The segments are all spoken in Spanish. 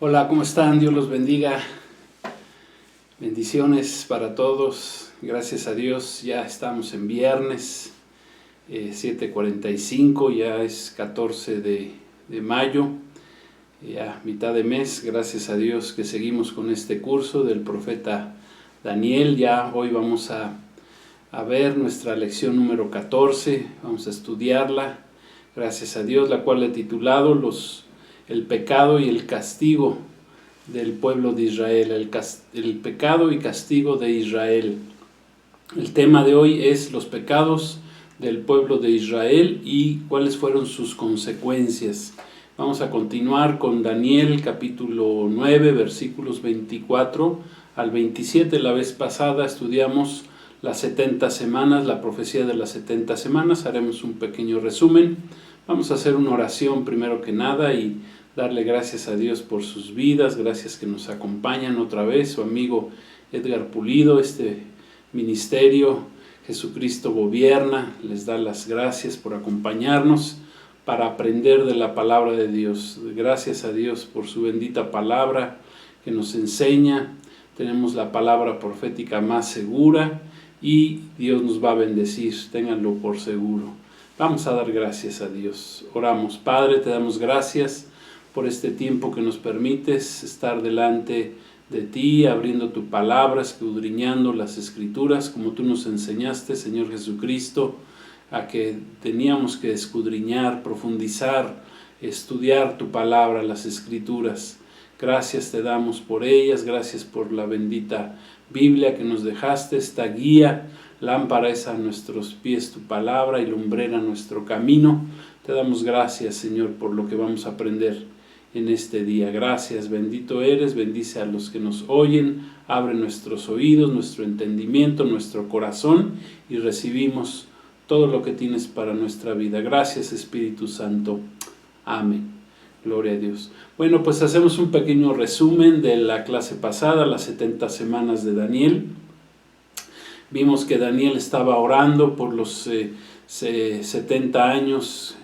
Hola, ¿cómo están? Dios los bendiga. Bendiciones para todos. Gracias a Dios, ya estamos en viernes 7:45, ya es 14 de mayo, ya mitad de mes. Gracias a Dios que seguimos con este curso del profeta Daniel. Ya hoy vamos a ver nuestra lección número 14, vamos a estudiarla. Gracias a Dios, la cual he titulado el pecado y el castigo del pueblo de Israel, el pecado y castigo de Israel. El tema de hoy es los pecados del pueblo de Israel y cuáles fueron sus consecuencias. Vamos a continuar con Daniel capítulo 9, versículos 24 al 27. La vez pasada estudiamos las 70 semanas, la profecía de las 70 semanas. Haremos un pequeño resumen. Vamos a hacer una oración primero que nada y darle gracias a Dios por sus vidas. Gracias que nos acompañan otra vez. Su amigo Edgar Pulido, este ministerio Jesucristo Gobierna, les da las gracias por acompañarnos para aprender de la palabra de Dios. Gracias a Dios por su bendita palabra que nos enseña. Tenemos la palabra profética más segura y Dios nos va a bendecir, ténganlo por seguro. Vamos a dar gracias a Dios. Oramos. Padre, te damos gracias por este tiempo que nos permites estar delante de ti, abriendo tu palabra, escudriñando las escrituras, como tú nos enseñaste, Señor Jesucristo, a que teníamos que escudriñar, profundizar, estudiar tu palabra, las escrituras. Gracias te damos por ellas, gracias por la bendita Biblia que nos dejaste, esta guía. Lámpara es a nuestros pies tu palabra y lumbrera nuestro camino. Te damos gracias, Señor, por lo que vamos a aprender en este día. Gracias, bendito eres, bendice a los que nos oyen, abre nuestros oídos, nuestro entendimiento, nuestro corazón y recibimos todo lo que tienes para nuestra vida. Gracias, Espíritu Santo. Amén. Gloria a Dios. Bueno, pues hacemos un pequeño resumen de la clase pasada, las 70 semanas de Daniel. Vimos que Daniel estaba orando por los 70 años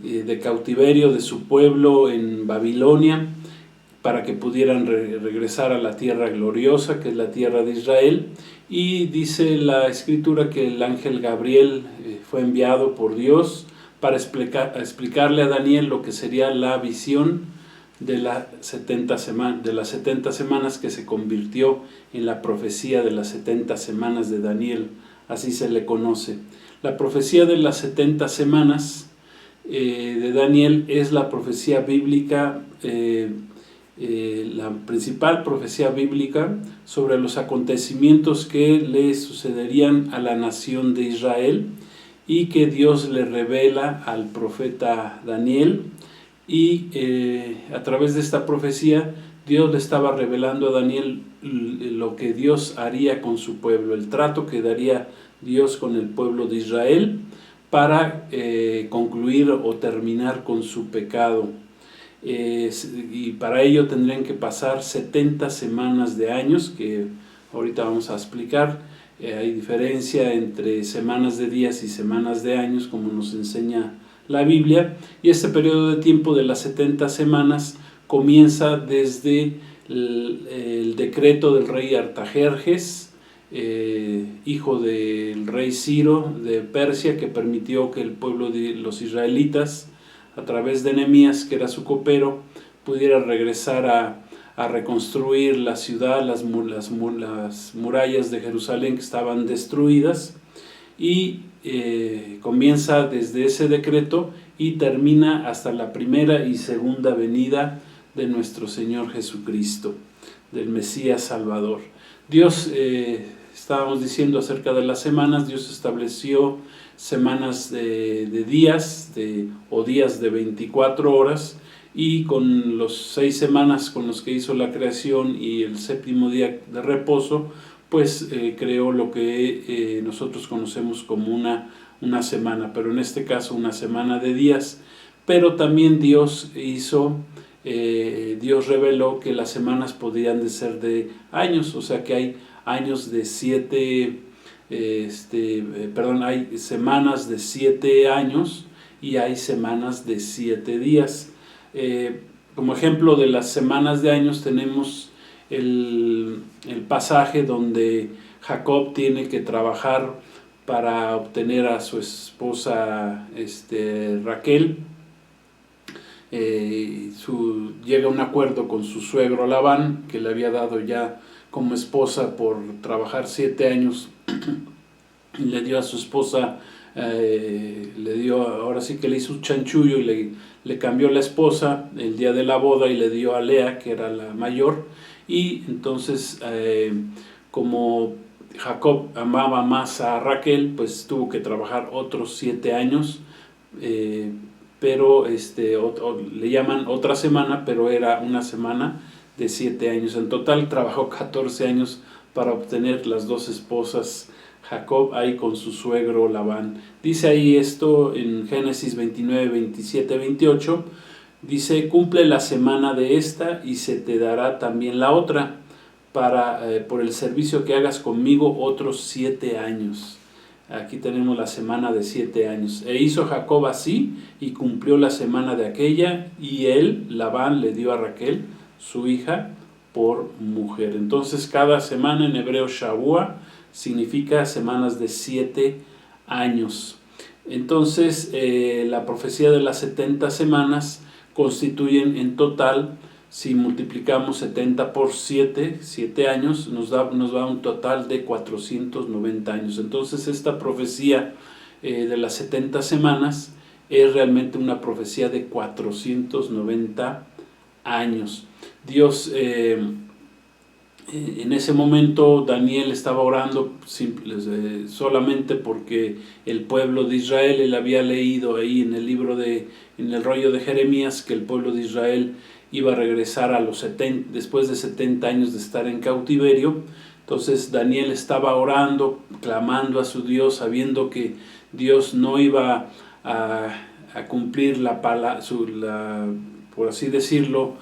de cautiverio de su pueblo en Babilonia, para que pudieran regresar a la tierra gloriosa, que es la tierra de Israel. Y dice la escritura que el ángel Gabriel fue enviado por Dios para explicarle a Daniel lo que sería la visión de las 70 semanas, que se convirtió en la profecía de las 70 semanas de Daniel, así se le conoce. La profecía de las 70 semanas de Daniel es la profecía bíblica, la principal profecía bíblica sobre los acontecimientos que le sucederían a la nación de Israel y que Dios le revela al profeta Daniel. Y a través de esta profecía Dios le estaba revelando a Daniel lo que Dios haría con su pueblo, el trato que daría Dios con el pueblo de Israel para concluir o terminar con su pecado. Y para ello tendrían que pasar 70 semanas de años, que ahorita vamos a explicar. Hay diferencia entre semanas de días y semanas de años, como nos enseña la Biblia, y este periodo de tiempo de las 70 semanas comienza desde el decreto del rey Artajerjes, hijo del rey Ciro de Persia, que permitió que el pueblo de los israelitas, a través de Nehemías, que era su copero, pudiera regresar a reconstruir la ciudad, las murallas de Jerusalén que estaban destruidas, y comienza desde ese decreto y termina hasta la primera y segunda venida de nuestro Señor Jesucristo, del Mesías Salvador. Dios, estábamos diciendo acerca de las semanas, Dios estableció semanas de días o días de 24 horas, y con los 6 semanas con los que hizo la creación y el séptimo día de reposo, pues creó lo que nosotros conocemos como una semana, pero en este caso una semana de días. Pero también Dios reveló que las semanas podían de ser de años, o sea que hay años de hay semanas de 7 años y hay semanas de 7 días. como ejemplo de las semanas de años tenemos el pasaje donde Jacob tiene que trabajar para obtener a su esposa Raquel. Llega a un acuerdo con su suegro Labán, que le había dado ya como esposa por trabajar 7 años, y le dio a su esposa, ahora sí que le hizo un chanchullo y le cambió la esposa el día de la boda y le dio a Lea, que era la mayor. Y entonces, como Jacob amaba más a Raquel, pues tuvo que trabajar otros 7 años, pero le llaman otra semana, pero era una semana de 7 años. En total trabajó 14 años para obtener las 2 esposas Jacob ahí con su suegro Labán. Dice ahí esto en Génesis 29, 27, 28. Dice: cumple la semana de esta y se te dará también la otra, por el servicio que hagas conmigo otros 7 años. Aquí tenemos la semana de 7 años. E hizo Jacob así y cumplió la semana de aquella, y él, Labán, le dio a Raquel, su hija, por mujer. Entonces cada semana en hebreo Shavua significa semanas de 7 años. Entonces la profecía de las 70 semanas constituyen en total, si multiplicamos 70 por 7 años, nos da un total de 490 años. Entonces esta profecía de las 70 semanas es realmente una profecía de 490 años. Dios, en ese momento Daniel estaba orando solamente porque el pueblo de Israel, él había leído ahí en el rollo de Jeremías, que el pueblo de Israel iba a regresar después de 70 años de estar en cautiverio. Entonces Daniel estaba orando, clamando a su Dios, sabiendo que Dios no iba a cumplir por así decirlo,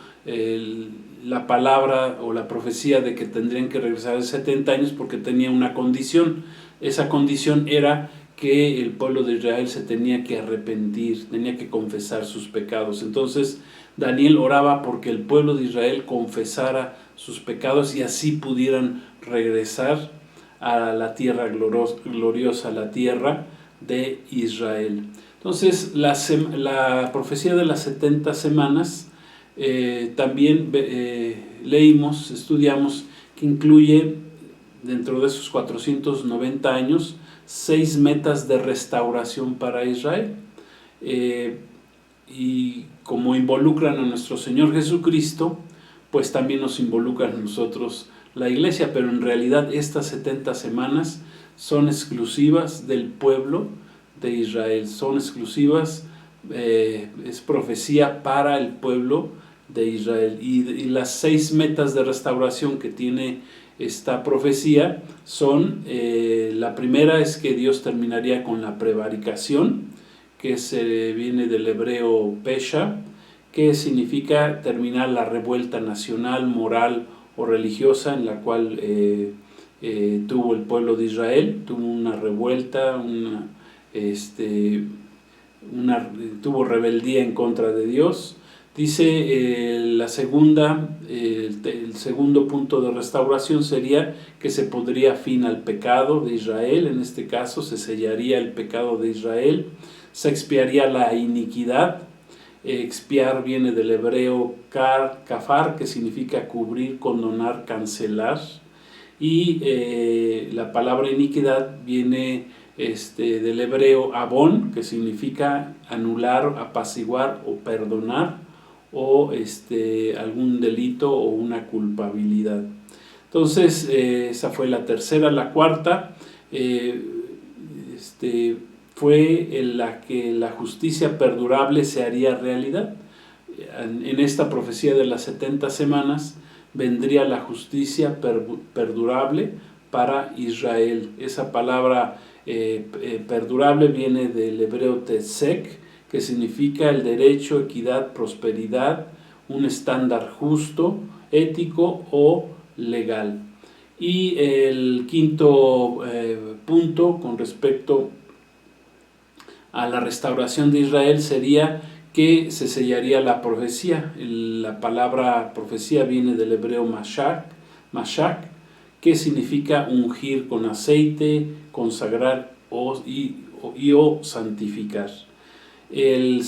la palabra o la profecía de que tendrían que regresar de 70 años, porque tenía una condición. Esa condición era que el pueblo de Israel se tenía que arrepentir, tenía que confesar sus pecados. Entonces Daniel oraba porque el pueblo de Israel confesara sus pecados y así pudieran regresar a la tierra gloriosa, la tierra de Israel. Entonces la profecía de las 70 semanas también estudiamos que incluye dentro de esos 490 años 6 metas de restauración para Israel. Y como involucran a nuestro Señor Jesucristo, pues también nos involucran a nosotros, la iglesia, pero en realidad estas 70 semanas son exclusivas del pueblo de Israel, son exclusivas, es profecía para el pueblo de Israel. Y las 6 metas de restauración que tiene esta profecía son, la primera es que Dios terminaría con la prevaricación, que viene del hebreo pesha, que significa terminar la revuelta nacional, moral o religiosa en la cual tuvo el pueblo de Israel. Tuvo una revuelta, tuvo rebeldía en contra de Dios. Dice el segundo punto de restauración sería que se pondría fin al pecado de Israel. En este caso se sellaría el pecado de Israel, se expiaría la iniquidad. Expiar viene del hebreo kafar, que significa cubrir, condonar, cancelar. Y la palabra iniquidad viene del hebreo abón, que significa anular, apaciguar o perdonar, o algún delito o una culpabilidad. Entonces esa fue la tercera. La cuarta fue en la que la justicia perdurable se haría realidad. En esta profecía de las 70 semanas vendría la justicia perdurable para Israel. Esa palabra perdurable viene del hebreo tzedek, que significa el derecho, equidad, prosperidad, un estándar justo, ético o legal. Y el quinto punto con respecto a la restauración de Israel sería que se sellaría la profecía. La palabra profecía viene del hebreo mashak, que significa ungir con aceite, consagrar o santificar. La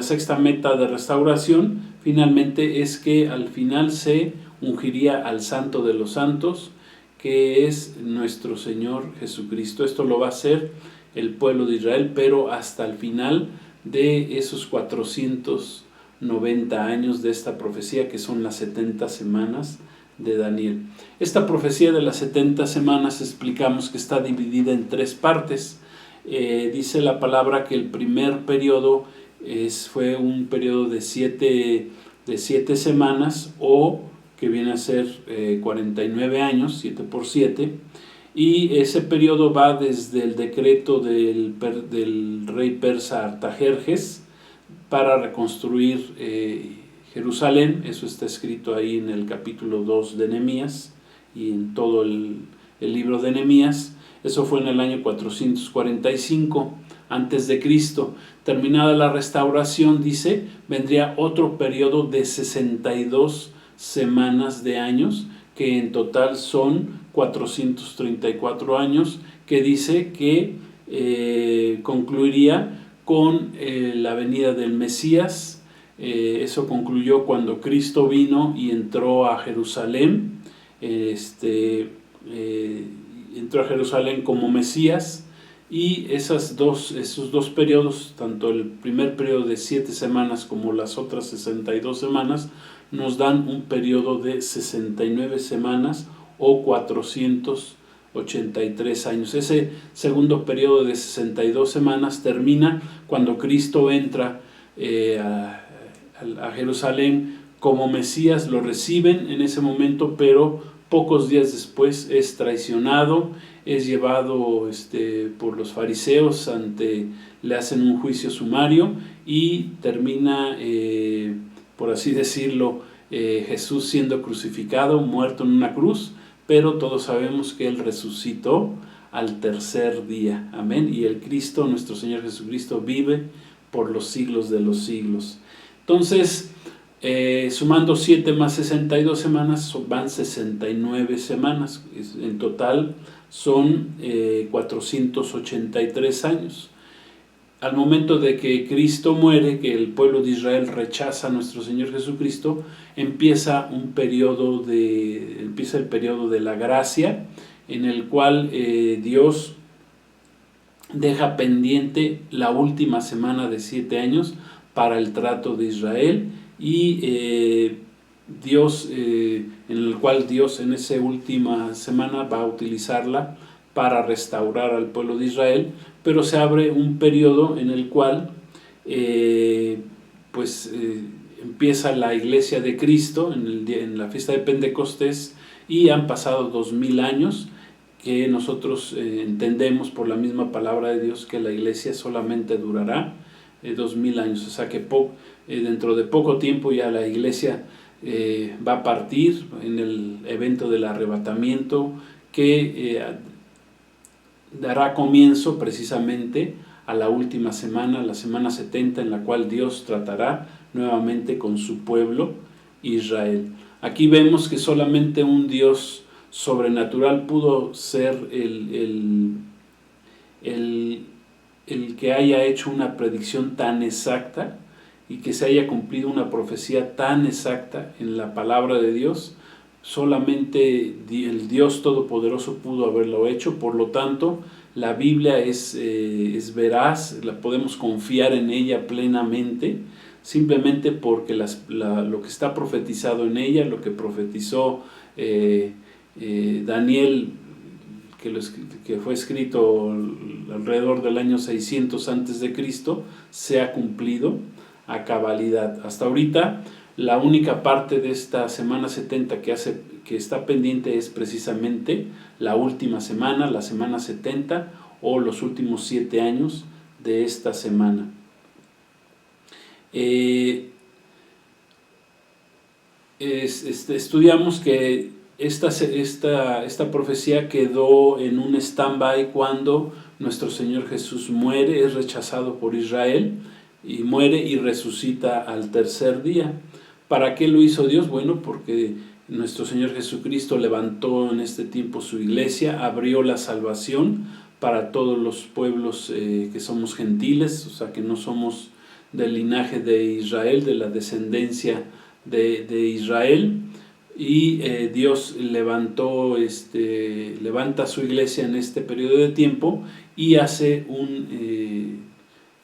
sexta meta de restauración finalmente es que al final se ungiría al Santo de los Santos, que es nuestro Señor Jesucristo. Esto lo va a hacer el pueblo de Israel, pero hasta el final de esos 490 años de esta profecía, que son las 70 semanas de Daniel. Esta profecía de las 70 semanas explicamos que está dividida en 3 partes. Dice la palabra que el primer periodo fue un periodo de 7 semanas, o que viene a ser 49 años, 7 por 7, y ese periodo va desde el decreto del rey persa Artajerjes para reconstruir Jerusalén. Eso está escrito ahí en el capítulo 2 de Nehemías y en todo el libro de Nehemías. Eso fue en el año 445 antes de Cristo. Terminada la restauración, dice, vendría otro periodo de 62 semanas de años, que en total son 434 años, que dice que concluiría con la venida del Mesías. Eso concluyó cuando Cristo vino y entró a Jerusalén. Entró a Jerusalén como Mesías, y esos dos periodos, tanto el primer periodo de 7 semanas como las otras 62 semanas, nos dan un periodo de 69 semanas o 483 años. Ese segundo periodo de 62 semanas termina cuando Cristo entra a Jerusalén como Mesías. Lo reciben en ese momento, pero pocos días después es traicionado, es llevado por los fariseos, le hacen un juicio sumario y termina, por así decirlo, Jesús siendo crucificado, muerto en una cruz, pero todos sabemos que Él resucitó al tercer día. Amén. Y el Cristo, nuestro Señor Jesucristo, vive por los siglos de los siglos. Entonces, sumando 7 más 62 semanas, van 69 semanas. En total son 483 años. Al momento de que Cristo muere, que el pueblo de Israel rechaza a nuestro Señor Jesucristo, empieza el periodo de la gracia, en el cual Dios deja pendiente la última semana de 7 años para el trato de Israel, y Dios, en el cual Dios en esa última semana va a utilizarla para restaurar al pueblo de Israel, pero se abre un periodo en el cual empieza la iglesia de Cristo en la fiesta de Pentecostés, y han pasado 2000 años, que nosotros entendemos por la misma palabra de Dios que la iglesia solamente durará 2000 años, o sea que dentro de poco tiempo ya la iglesia va a partir en el evento del arrebatamiento, que dará comienzo precisamente a la última semana, la semana 70, en la cual Dios tratará nuevamente con su pueblo Israel. Aquí vemos que solamente un Dios sobrenatural pudo ser el que haya hecho una predicción tan exacta y que se haya cumplido una profecía tan exacta en la palabra de Dios. Solamente el Dios Todopoderoso pudo haberlo hecho. Por lo tanto, la Biblia es veraz, podemos confiar en ella plenamente, simplemente porque lo que está profetizado en ella, lo que profetizó Daniel, que fue escrito alrededor del año 600 antes de Cristo, se ha cumplido a cabalidad. Hasta ahorita, la única parte de esta semana 70 que está pendiente es precisamente la última semana, la semana 70, o los últimos 7 años de esta semana. Estudiamos que esta profecía quedó en un stand-by cuando nuestro Señor Jesús muere, es rechazado por Israel, y muere y resucita al tercer día. ¿Para qué lo hizo Dios? Bueno, porque nuestro Señor Jesucristo levantó en este tiempo su iglesia, abrió la salvación para todos los pueblos que somos gentiles, o sea que no somos del linaje de Israel, de la descendencia de Israel, y Dios levanta su iglesia en este periodo de tiempo y hace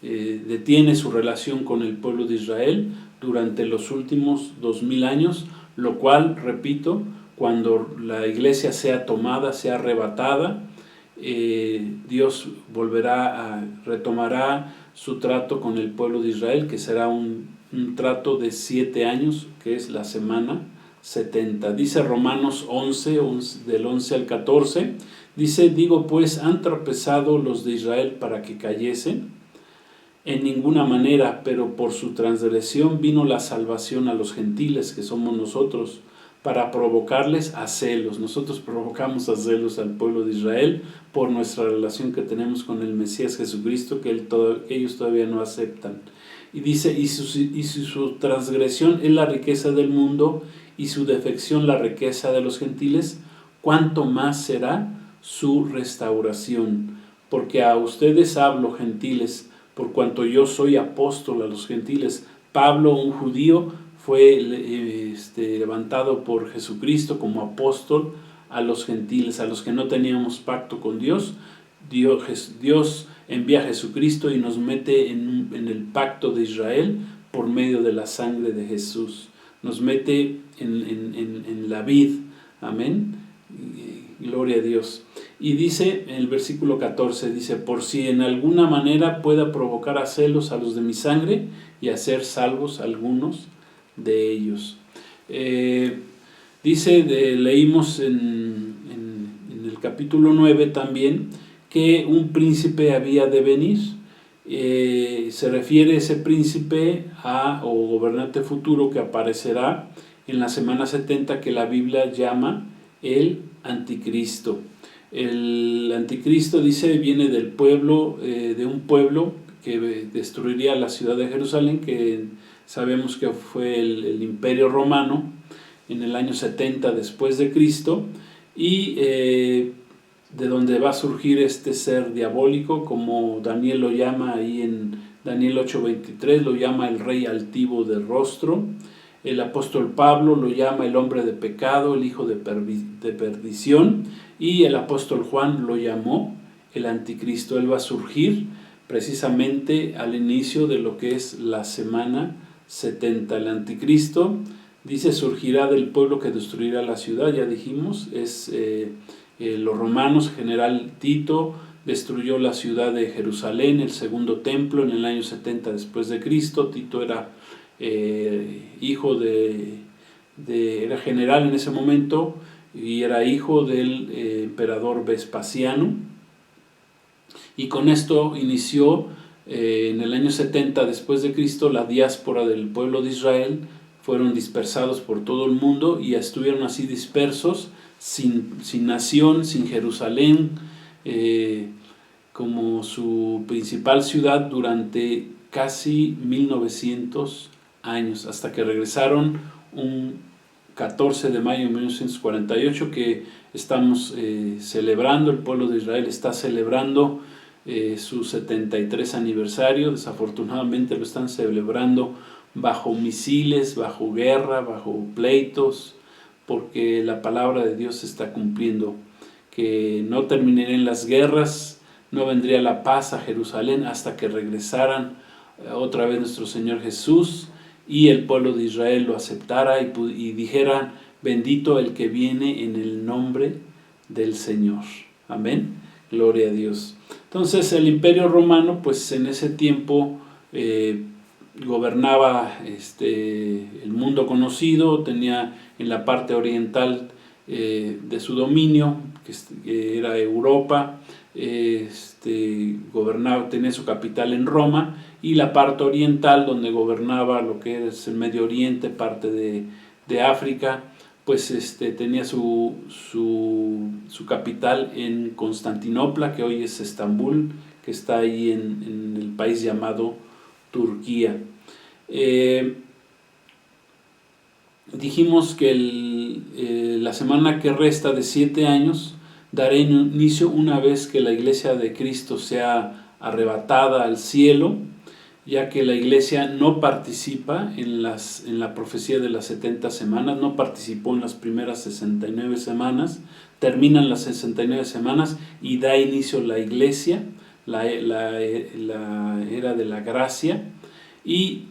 detiene su relación con el pueblo de Israel durante los últimos 2000 años, lo cual, repito, cuando la iglesia sea tomada, sea arrebatada, Dios retomará su trato con el pueblo de Israel, que será un trato de 7 años, que es la semana 70. Dice Romanos 11, del 11 al 14, dice: digo pues, ¿han tropezado los de Israel para que cayesen? En ninguna manera, pero por su transgresión vino la salvación a los gentiles, que somos nosotros, para provocarles a celos. Nosotros provocamos a celos al pueblo de Israel por nuestra relación que tenemos con el Mesías Jesucristo, que ellos todavía no aceptan. Y dice: y su transgresión es la riqueza del mundo, y su defección la riqueza de los gentiles, ¿cuánto más será su restauración? Porque a ustedes hablo, gentiles, por cuanto yo soy apóstol a los gentiles. Pablo, un judío, fue levantado por Jesucristo como apóstol a los gentiles, a los que no teníamos pacto con Dios. Dios envía a Jesucristo y nos mete en el pacto de Israel por medio de la sangre de Jesús. Nos mete en la vid. Amén. Gloria a Dios. Y dice en el versículo 14, dice: por si en alguna manera pueda provocar a celos a los de mi sangre y hacer salvos algunos de ellos. Leímos en el capítulo 9 también que un príncipe había de venir. Se refiere ese príncipe o gobernante futuro que aparecerá en la semana 70, que la Biblia llama el anticristo. El anticristo, dice, viene del pueblo, de un pueblo que destruiría la ciudad de Jerusalén, que sabemos que fue el Imperio Romano en el año 70 después de Cristo, y de donde va a surgir este ser diabólico, como Daniel lo llama ahí en Daniel 8:23, lo llama el rey altivo de rostro. El apóstol Pablo lo llama el hombre de pecado, el hijo de perdición, y el apóstol Juan lo llamó el anticristo. Él va a surgir precisamente al inicio de lo que es la semana 70. El anticristo, dice, surgirá del pueblo que destruirá la ciudad, ya dijimos, es los romanos. General Tito destruyó la ciudad de Jerusalén, el segundo templo, en el año 70 después de Cristo. Tito era hijo era general en ese momento, y era hijo del emperador Vespasiano, y con esto inició en el año 70 después de Cristo la diáspora del pueblo de Israel. Fueron dispersados por todo el mundo y estuvieron así dispersos, sin nación, sin Jerusalén como su principal ciudad, durante casi 1900 años, hasta que regresaron un 14 de mayo de 1948, que estamos celebrando. El pueblo de Israel está celebrando su 73 aniversario. Desafortunadamente lo están celebrando bajo misiles, bajo guerra, bajo pleitos, porque la palabra de Dios se está cumpliendo, que no terminarían las guerras, no vendría la paz a Jerusalén hasta que regresaran otra vez nuestro Señor Jesús y el pueblo de Israel lo aceptara y dijera: bendito el que viene en el nombre del Señor. Amén. Gloria a Dios. Entonces el Imperio Romano, pues en ese tiempo gobernaba el mundo conocido. Tenía en la parte oriental de su dominio, que era Europa, gobernaba, tenía su capital en Roma, y la parte oriental, donde gobernaba lo que es el Medio Oriente, parte de África, pues tenía su capital en Constantinopla, que hoy es Estambul, que está ahí en el país llamado Turquía. Dijimos que la semana que resta de 7 años dará inicio una vez que la iglesia de Cristo sea arrebatada al cielo, ya que la iglesia no participa en la profecía de las 70 semanas, no participó en las primeras 69 semanas, terminan las 69 semanas y da inicio la iglesia, la era de la gracia, y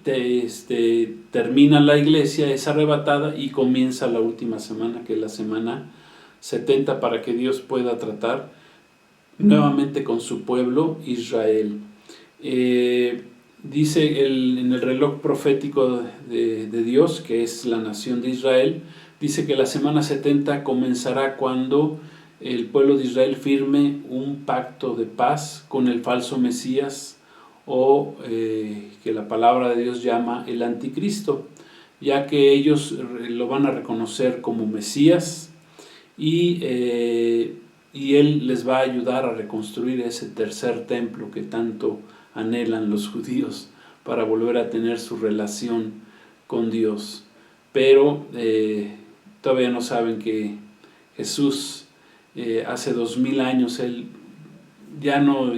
termina la iglesia, es arrebatada y comienza la última semana, que es la semana 70, para que Dios pueda tratar nuevamente con su pueblo Israel. Dice en el reloj profético de Dios, que es la nación de Israel, dice que la semana 70 comenzará cuando el pueblo de Israel firme un pacto de paz con el falso Mesías, o que la palabra de Dios llama el anticristo, ya que ellos lo van a reconocer como Mesías, y Él les va a ayudar a reconstruir ese tercer templo que tanto anhelan los judíos para volver a tener su relación con Dios. Pero todavía no saben que Jesús hace 2000 años Él ya no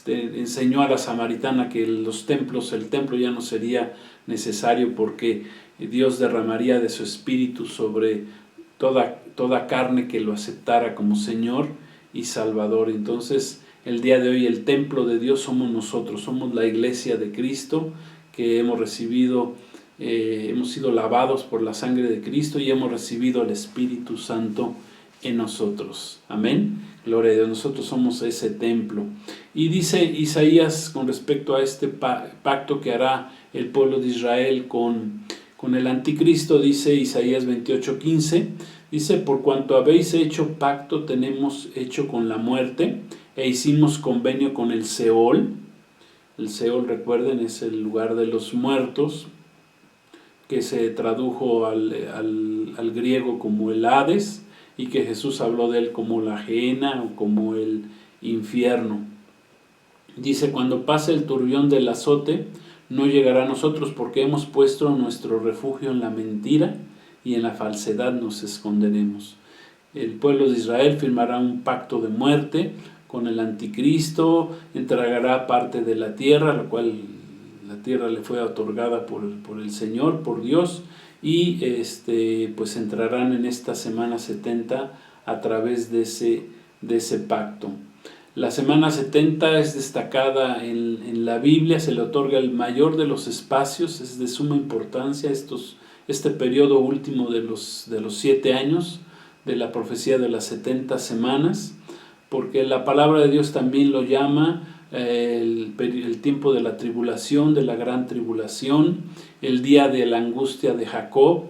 enseñó a la samaritana que el templo ya no sería necesario, porque Dios derramaría de su espíritu sobre toda carne que lo aceptara como Señor y Salvador. Entonces, el día de hoy el templo de Dios somos nosotros, somos la iglesia de Cristo, que hemos recibido, hemos sido lavados por la sangre de Cristo y hemos recibido el Espíritu Santo en nosotros. Amén. Gloria a Dios, nosotros somos ese templo. Y dice Isaías con respecto a este pacto que hará el pueblo de Israel con el anticristo, dice Isaías 28:15, dice: por cuanto habéis hecho pacto tenemos hecho con la muerte, e hicimos convenio con el Seol. El Seol, recuerden, es el lugar de los muertos, que se tradujo al griego como el Hades, y que Jesús habló de él como la Gehenna o como el infierno. Dice: cuando pase el turbión del azote, no llegará a nosotros, porque hemos puesto nuestro refugio en la mentira y en la falsedad nos esconderemos. El pueblo de Israel firmará un pacto de muerte con el anticristo, entregará parte de la tierra, lo cual la tierra le fue otorgada por el Señor, por Dios, y pues entrarán en esta semana 70 a través de ese pacto. La semana 70 es destacada en la Biblia, se le otorga el mayor de los espacios, es de suma importancia este periodo último de los 7 años de la profecía de las 70 semanas, porque la palabra de Dios también lo llama el tiempo de la tribulación, de la gran tribulación, el día de la angustia de Jacob,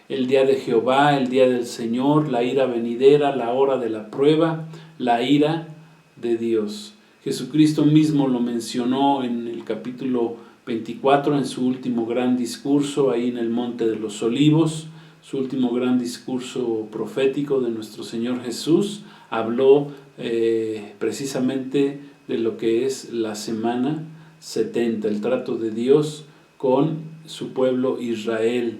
el día de Jehová, el día del Señor, la ira venidera, la hora de la prueba, la ira de Dios. Jesucristo mismo lo mencionó en el capítulo 24, en su último gran discurso, ahí en el Monte de los Olivos, su último gran discurso profético de nuestro Señor Jesús. Habló precisamente de lo que es la semana 70, el trato de Dios con su pueblo Israel.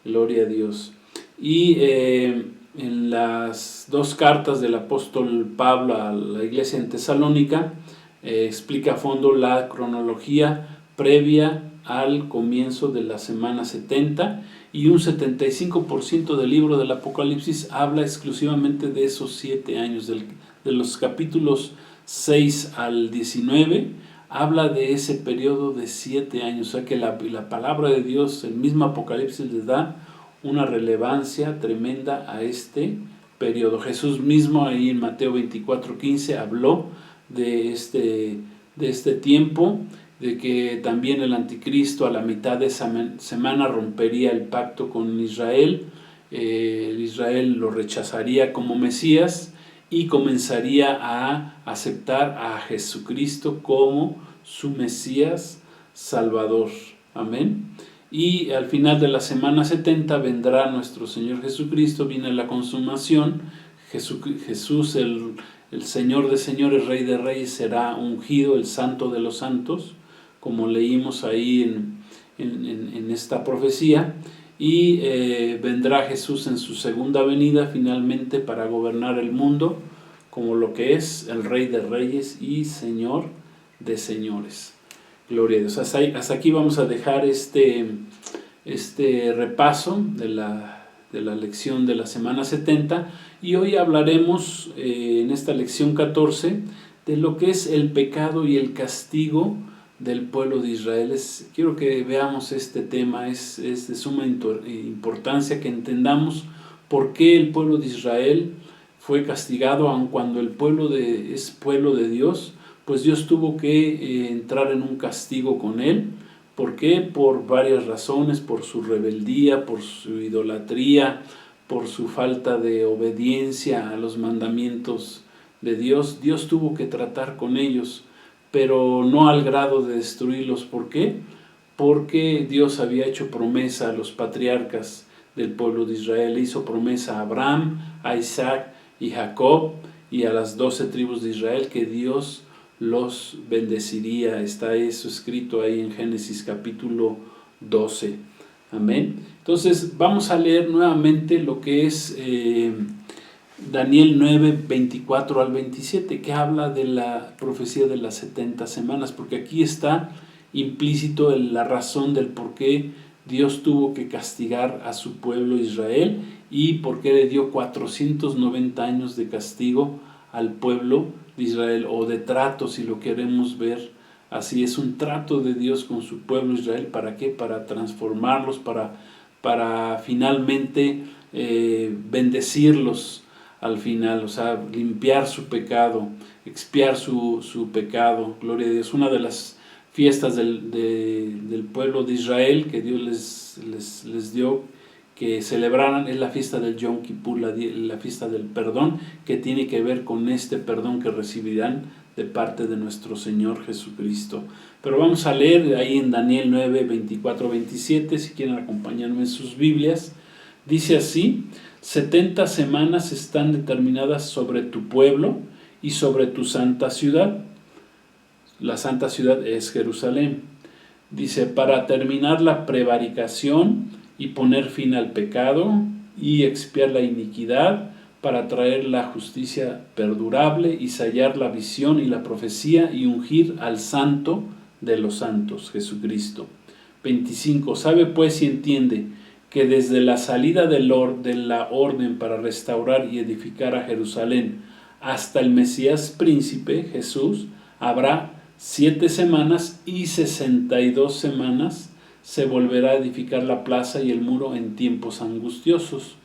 Gloria a Dios. Y en las 2 cartas del apóstol Pablo a la iglesia en Tesalónica, explica a fondo la cronología previa al comienzo de la semana 70, y un 75% del libro del Apocalipsis habla exclusivamente de esos 7 años, de los capítulos 6 al 19, habla de ese periodo de 7 años, o sea que la palabra de Dios, el mismo Apocalipsis, les da una relevancia tremenda a este periodo. Jesús mismo ahí en Mateo 24:15 habló de este tiempo, de que también el anticristo a la mitad de esa semana rompería el pacto con Israel. Israel lo rechazaría como Mesías y comenzaría a aceptar a Jesucristo como su Mesías Salvador. Amén. y al final de la semana 70 vendrá nuestro Señor Jesucristo, viene la consumación. Jesús, el Señor de señores, Rey de reyes, será ungido, el Santo de los santos, como leímos ahí en esta profecía, y vendrá Jesús en su segunda venida finalmente para gobernar el mundo como lo que es el Rey de reyes y Señor de señores. Gloria a Dios. Hasta aquí vamos a dejar este repaso de la lección de la semana 70, y hoy hablaremos en esta lección 14 de lo que es el pecado y el castigo del pueblo de Israel. Quiero que veamos este tema, es de suma importancia que entendamos por qué el pueblo de Israel fue castigado, aun cuando el pueblo es pueblo de Dios, pues Dios tuvo que entrar en un castigo con él. ¿Por qué? Por varias razones: por su rebeldía, por su idolatría, por su falta de obediencia a los mandamientos de Dios. Dios tuvo que tratar con ellos, pero no al grado de destruirlos. ¿Por qué? Porque Dios había hecho promesa a los patriarcas del pueblo de Israel. Le hizo promesa a Abraham, a Isaac y Jacob, y a las 12 tribus de Israel, que Dios los bendeciría. Está eso escrito ahí en Génesis capítulo 12. Amén. Entonces vamos a leer nuevamente lo que es Daniel 9, 24 al 27, que habla de la profecía de las 70 semanas, porque aquí está implícito la razón del por qué Dios tuvo que castigar a su pueblo Israel y por qué le dio 490 años de castigo al pueblo de Israel, o de trato, si lo queremos ver así. Es un trato de Dios con su pueblo Israel. ¿Para qué? Para transformarlos, para finalmente bendecirlos al final, o sea, limpiar su pecado, expiar su pecado. Gloria a Dios. Una de las fiestas del pueblo de Israel que Dios les dio que celebraran es la fiesta del Yom Kippur, la fiesta del perdón, que tiene que ver con este perdón que recibirán de parte de nuestro Señor Jesucristo. Pero vamos a leer ahí en Daniel 9, 24, 27, si quieren acompañarme en sus Biblias. Dice así: 70 semanas están determinadas sobre tu pueblo y sobre tu santa ciudad. La santa ciudad es Jerusalén. Dice: para terminar la prevaricación y poner fin al pecado y expiar la iniquidad, para traer la justicia perdurable y sellar la visión y la profecía y ungir al santo de los santos, Jesucristo. 25. Sabe pues y entiende que desde la salida de la orden para restaurar y edificar a Jerusalén hasta el Mesías príncipe, Jesús, habrá 7 semanas y 62 semanas se volverá a edificar la plaza y el muro en tiempos angustiosos.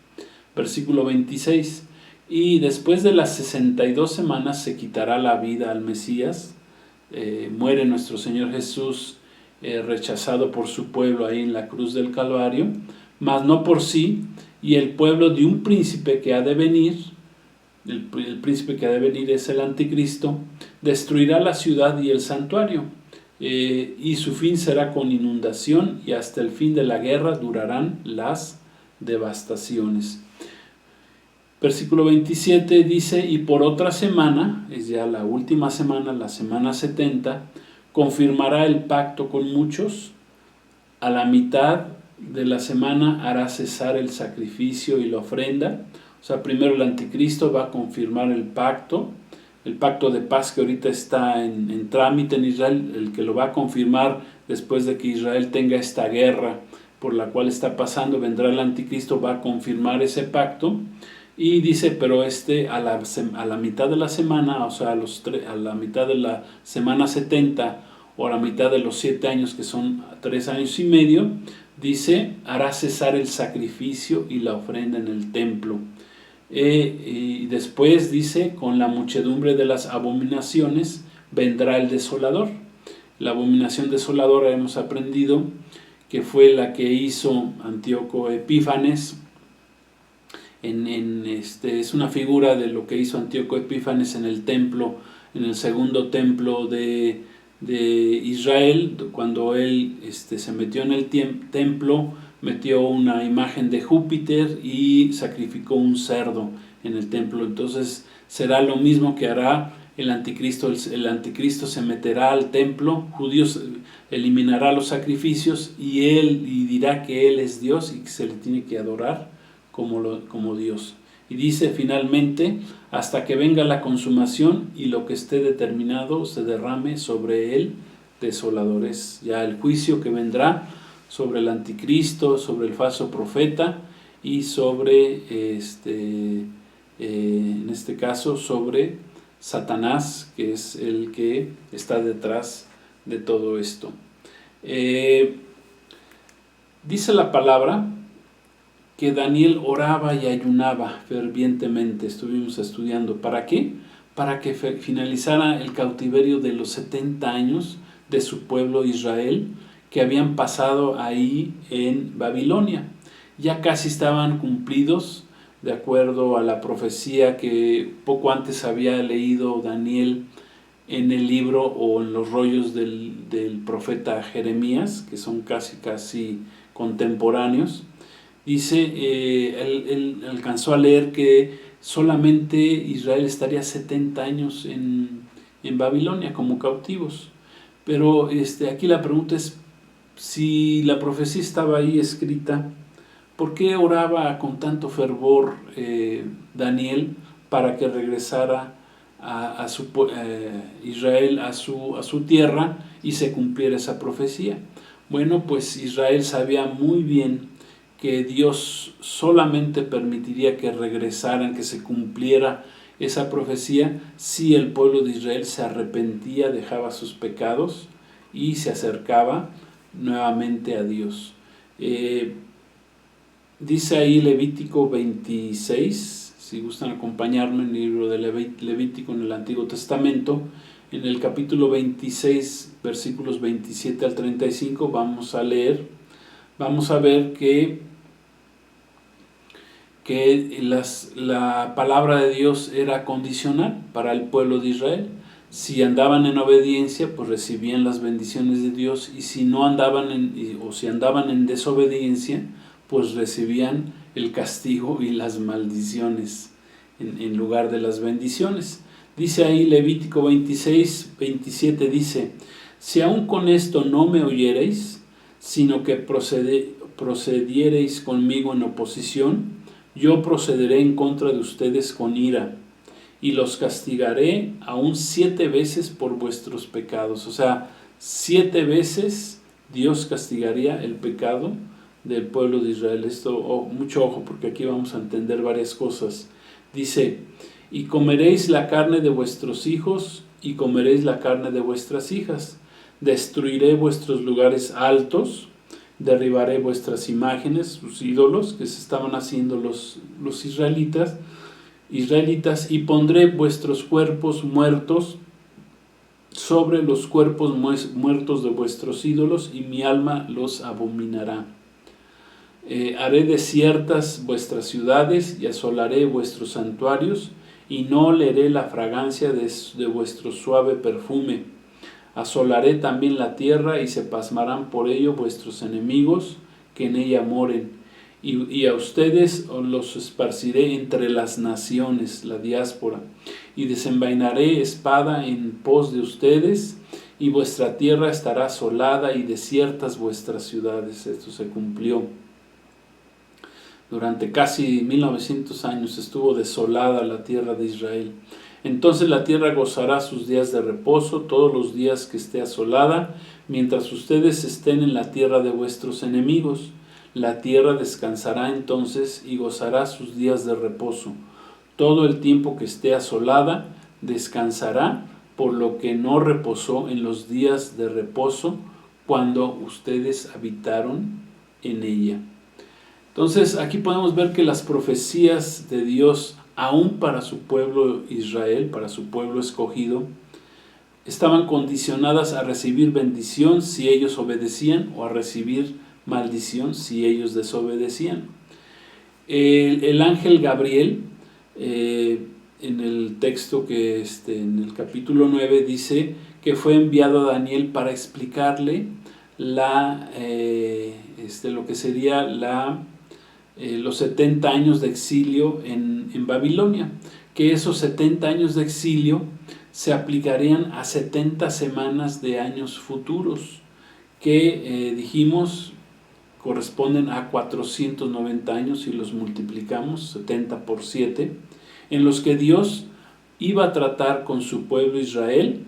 Versículo 26. Y después de las 62 semanas se quitará la vida al Mesías. Muere nuestro Señor Jesús rechazado por su pueblo ahí en la cruz del Calvario, mas no por sí, y el pueblo de un príncipe que ha de venir, el príncipe que ha de venir es el anticristo, destruirá la ciudad y el santuario. Y su fin será con inundación, y hasta el fin de la guerra durarán las devastaciones. Versículo 27 dice: y por otra semana, es ya la última semana, la semana 70, confirmará el pacto con muchos. A la mitad de la semana hará cesar el sacrificio y la ofrenda. O sea, primero el anticristo va a confirmar el pacto de paz que ahorita está en trámite en Israel, el que lo va a confirmar después de que Israel tenga esta guerra por la cual está pasando. Vendrá el anticristo, va a confirmar ese pacto, y dice: pero a la mitad de la semana, o sea, a la mitad de la semana 70, o a la mitad de los 7 años, que son 3 años y medio, dice: hará cesar el sacrificio y la ofrenda en el templo. Y después dice: con la muchedumbre de las abominaciones vendrá el desolador. La abominación desoladora hemos aprendido que fue la que hizo Antíoco Epífanes. Es una figura de lo que hizo Antíoco Epífanes en el templo, en el segundo templo de Israel, cuando él se metió en el templo, metió una imagen de Júpiter y sacrificó un cerdo en el templo. Entonces será lo mismo que hará el anticristo. El anticristo se meterá al templo, judíos, eliminará los sacrificios y dirá que él es Dios y que se le tiene que adorar como Dios. Y dice finalmente, hasta que venga la consumación y lo que esté determinado se derrame sobre él desolador. Es ya el juicio que vendrá sobre el anticristo, sobre el falso profeta y sobre, en este caso, sobre Satanás, que es el que está detrás de todo esto. Dice la palabra que Daniel oraba y ayunaba fervientemente. Estuvimos estudiando. ¿Para qué? Para que finalizara el cautiverio de los 70 años de su pueblo Israel, que habían pasado ahí en Babilonia. Ya casi estaban cumplidos, de acuerdo a la profecía que poco antes había leído Daniel en el libro o en los rollos del profeta Jeremías, que son casi contemporáneos. Dice, él alcanzó a leer que solamente Israel estaría 70 años en Babilonia como cautivos. Pero aquí la pregunta es, si la profecía estaba ahí escrita, ¿por qué oraba con tanto fervor Daniel para que regresara Israel a su tierra y se cumpliera esa profecía? Bueno, pues Israel sabía muy bien que Dios solamente permitiría que regresaran, que se cumpliera esa profecía si el pueblo de Israel se arrepentía, dejaba sus pecados y se acercaba nuevamente a Dios. Dice ahí Levítico 26, si gustan acompañarme en el libro de Levítico en el Antiguo Testamento, en el capítulo 26, versículos 27 al 35, vamos a ver que la palabra de Dios era condicional para el pueblo de Israel. Si andaban en obediencia, pues recibían las bendiciones de Dios, y si no andaban si andaban en desobediencia, pues recibían el castigo y las maldiciones en lugar de las bendiciones. Dice ahí Levítico 26, 27, dice: si aún con esto no me oyereis, sino que procediereis conmigo en oposición, yo procederé en contra de ustedes con ira, y los castigaré aún 7 veces por vuestros pecados. O sea, 7 veces Dios castigaría el pecado del pueblo de Israel. Esto, mucho ojo, porque aquí vamos a entender varias cosas. Dice: y comeréis la carne de vuestros hijos y comeréis la carne de vuestras hijas. Destruiré vuestros lugares altos, derribaré vuestras imágenes, sus ídolos que se estaban haciendo los israelitas, y pondré vuestros cuerpos muertos sobre los cuerpos muertos de vuestros ídolos, y mi alma los abominará. Haré desiertas vuestras ciudades y asolaré vuestros santuarios, y no oleré la fragancia de vuestro suave perfume. Asolaré también la tierra, y se pasmarán por ello vuestros enemigos que en ella moren, y a ustedes los esparciré entre las naciones, la diáspora, y desenvainaré espada en pos de ustedes, y vuestra tierra estará asolada y desiertas vuestras ciudades. Esto se cumplió. Durante casi 1900 años estuvo desolada la tierra de Israel. Entonces la tierra gozará sus días de reposo, todos los días que esté asolada, mientras ustedes estén en la tierra de vuestros enemigos. La tierra descansará entonces y gozará sus días de reposo. Todo el tiempo que esté asolada descansará, por lo que no reposó en los días de reposo cuando ustedes habitaron en ella. Entonces aquí podemos ver que las profecías de Dios, aún para su pueblo Israel, para su pueblo escogido, estaban condicionadas a recibir bendición si ellos obedecían, o a recibir maldición si ellos desobedecían. El ángel Gabriel, en el texto que en el capítulo 9, dice que fue enviado a Daniel para explicarle lo que sería los 70 años de exilio en Babilonia, que esos 70 años de exilio se aplicarían a 70 semanas de años futuros, que dijimos corresponden a 490 años si los multiplicamos, 70 por 7, en los que Dios iba a tratar con su pueblo Israel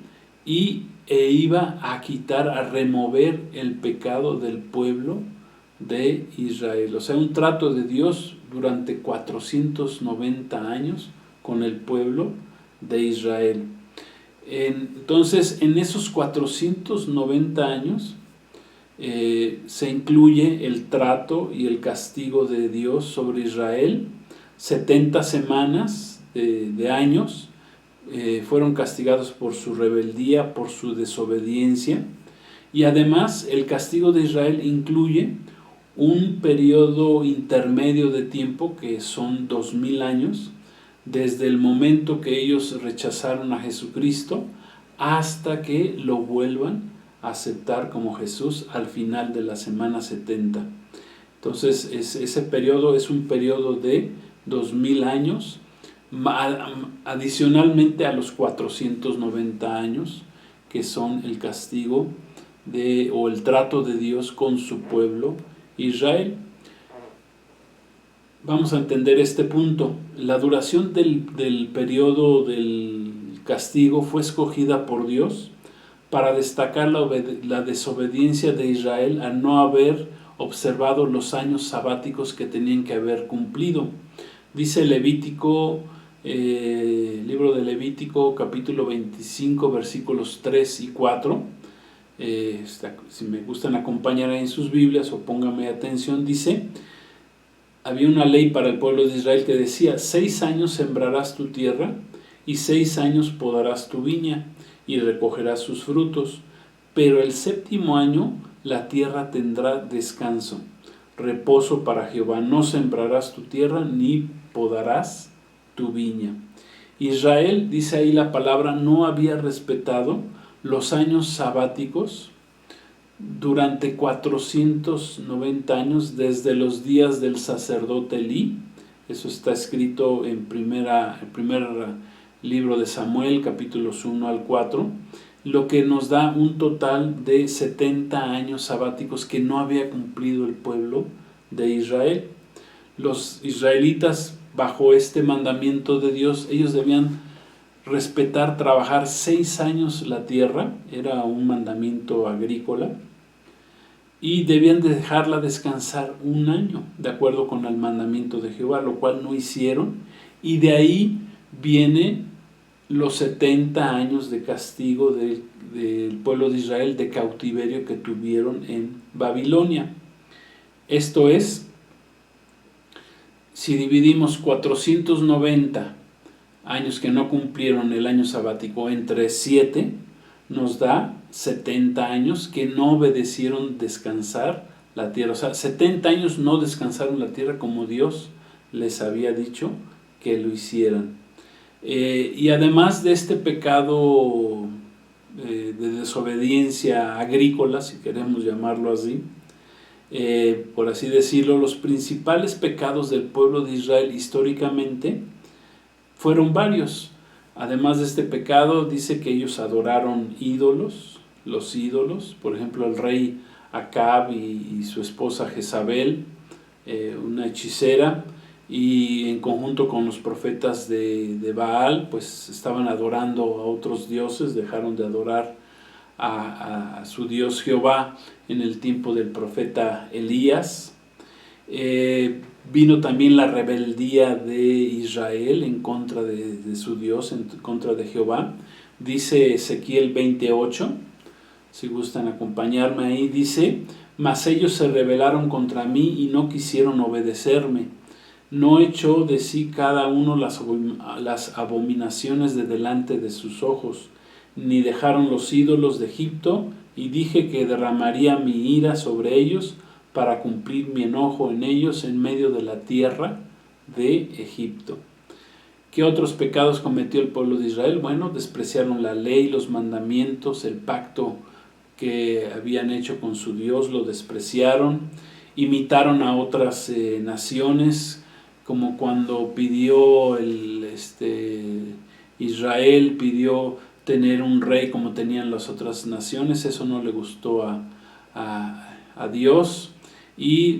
e iba a quitar, a remover el pecado del pueblo de Israel. O sea, un trato de Dios durante 490 años con el pueblo de Israel. Entonces, en esos 490 años se incluye el trato y el castigo de Dios sobre Israel. 70 semanas de años fueron castigados por su rebeldía, por su desobediencia, y además el castigo de Israel incluye un periodo intermedio de tiempo que son 2000 años, desde el momento que ellos rechazaron a Jesucristo hasta que lo vuelvan a aceptar como Jesús al final de la semana 70. Entonces ese periodo es un periodo de 2000 años, adicionalmente a los 490 años que son el castigo o el trato de Dios con su pueblo Israel. Vamos a entender este punto. La duración del periodo del castigo fue escogida por Dios para destacar la desobediencia de Israel al no haber observado los años sabáticos que tenían que haber cumplido. Dice Levítico, libro de Levítico, capítulo 25, versículos 3 y 4. Si me gustan acompañar en sus Biblias o póngame atención, dice: había una ley para el pueblo de Israel que decía: 6 años sembrarás tu tierra y 6 años podarás tu viña y recogerás sus frutos, pero el 7º año la tierra tendrá descanso, reposo para Jehová. No sembrarás tu tierra ni podarás tu viña. Israel, dice ahí la palabra, no había respetado los años sabáticos durante 490 años desde los días del sacerdote Elí. Eso está escrito en el primer libro de Samuel, capítulos 1 al 4, lo que nos da un total de 70 años sabáticos que no había cumplido el pueblo de Israel. Los israelitas, bajo este mandamiento de Dios, ellos debían respetar, trabajar 6 años la tierra, era un mandamiento agrícola, y debían dejarla descansar 1 año, de acuerdo con el mandamiento de Jehová, lo cual no hicieron, y de ahí viene los 70 años de castigo del pueblo de Israel, de cautiverio que tuvieron en Babilonia. Esto es, si dividimos 490 años que no cumplieron el año sabático entre 7, nos da 70 años que no obedecieron descansar la tierra. O sea, 70 años no descansaron la tierra como Dios les había dicho que lo hicieran. Y además de este pecado de desobediencia agrícola, si queremos llamarlo así, por así decirlo, los principales pecados del pueblo de Israel históricamente fueron varios. Además de este pecado, dice que ellos adoraron ídolos, los ídolos, por ejemplo el rey Acab y su esposa Jezabel, una hechicera, y en conjunto con los profetas de Baal, pues estaban adorando a otros dioses, dejaron de adorar a su Dios Jehová en el tiempo del profeta Elías. Vino también la rebeldía de Israel en contra de su Dios, en contra de Jehová. Dice Ezequiel 28, si gustan acompañarme ahí, dice: mas ellos se rebelaron contra mí y no quisieron obedecerme. No echó de sí cada uno las abominaciones de delante de sus ojos, ni dejaron los ídolos de Egipto, y dije que derramaría mi ira sobre ellos para cumplir mi enojo en ellos en medio de la tierra de Egipto. ¿Qué otros pecados cometió el pueblo de Israel? Bueno, despreciaron la ley, los mandamientos, el pacto que habían hecho con su Dios, lo despreciaron, imitaron a otras naciones, como cuando pidió Israel, pidió tener un rey como tenían las otras naciones. Eso no le gustó a Dios,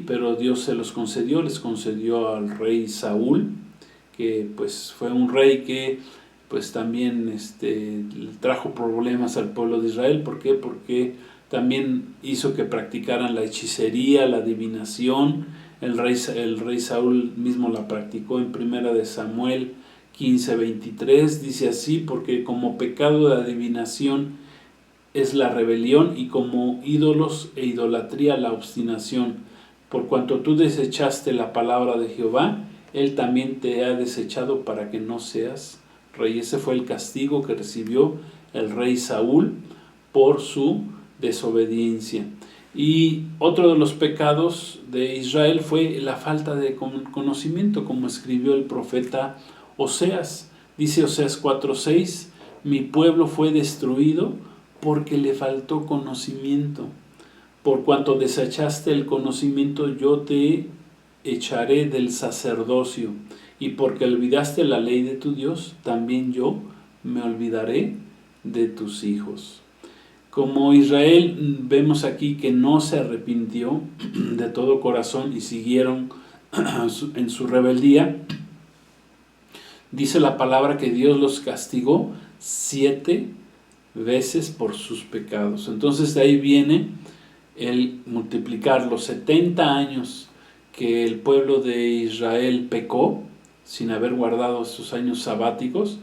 pero Dios se los concedió, les concedió al rey Saúl, que pues fue un rey que pues también trajo problemas al pueblo de Israel. ¿Por qué? Porque también hizo que practicaran la hechicería, la adivinación. El rey Saúl mismo la practicó en 1 de Samuel 15:23. Dice así: porque como pecado de adivinación es la rebelión, y como ídolos e idolatría la obstinación. Por cuanto tú desechaste la palabra de Jehová, Él también te ha desechado para que no seas rey. Ese fue el castigo que recibió el rey Saúl por su desobediencia. Y otro de los pecados de Israel fue la falta de conocimiento, como escribió el profeta Oseas. Dice Oseas 4:6: mi pueblo fue destruido porque le faltó conocimiento. Por cuanto desechaste el conocimiento, yo te echaré del sacerdocio, y porque olvidaste la ley de tu Dios, también yo me olvidaré de tus hijos. Como Israel, vemos aquí que no se arrepintió de todo corazón y siguieron en su rebeldía. Dice la palabra que Dios los castigó 7 veces por sus pecados. Entonces de ahí viene el multiplicar los 70 años que el pueblo de Israel pecó sin haber guardado sus años sabáticos.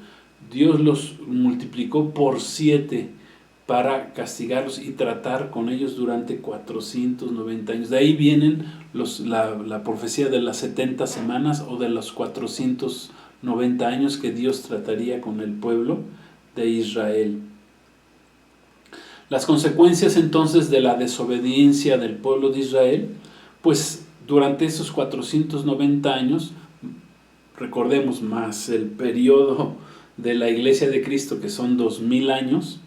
Dios los multiplicó por 7 para castigarlos y tratar con ellos durante 490 años. De ahí vienen la profecía de las 70 semanas o de los 490 años que Dios trataría con el pueblo de Israel. Las consecuencias entonces de la desobediencia del pueblo de Israel, pues durante esos 490 años, recordemos más el periodo de la Iglesia de Cristo, que son 2000 años,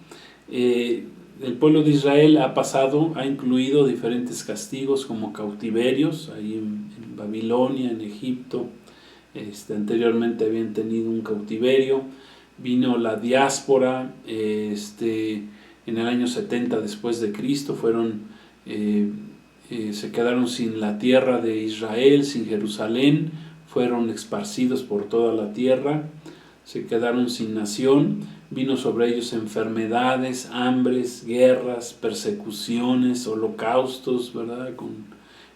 el pueblo de Israel ha incluido diferentes castigos como cautiverios, ahí en Babilonia, en Egipto. Anteriormente habían tenido un cautiverio, vino la diáspora, en el año 70 después de Cristo se quedaron sin la tierra de Israel, sin Jerusalén, fueron esparcidos por toda la tierra, se quedaron sin nación, vino sobre ellos enfermedades, hambres, guerras, persecuciones, holocaustos, ¿verdad? Con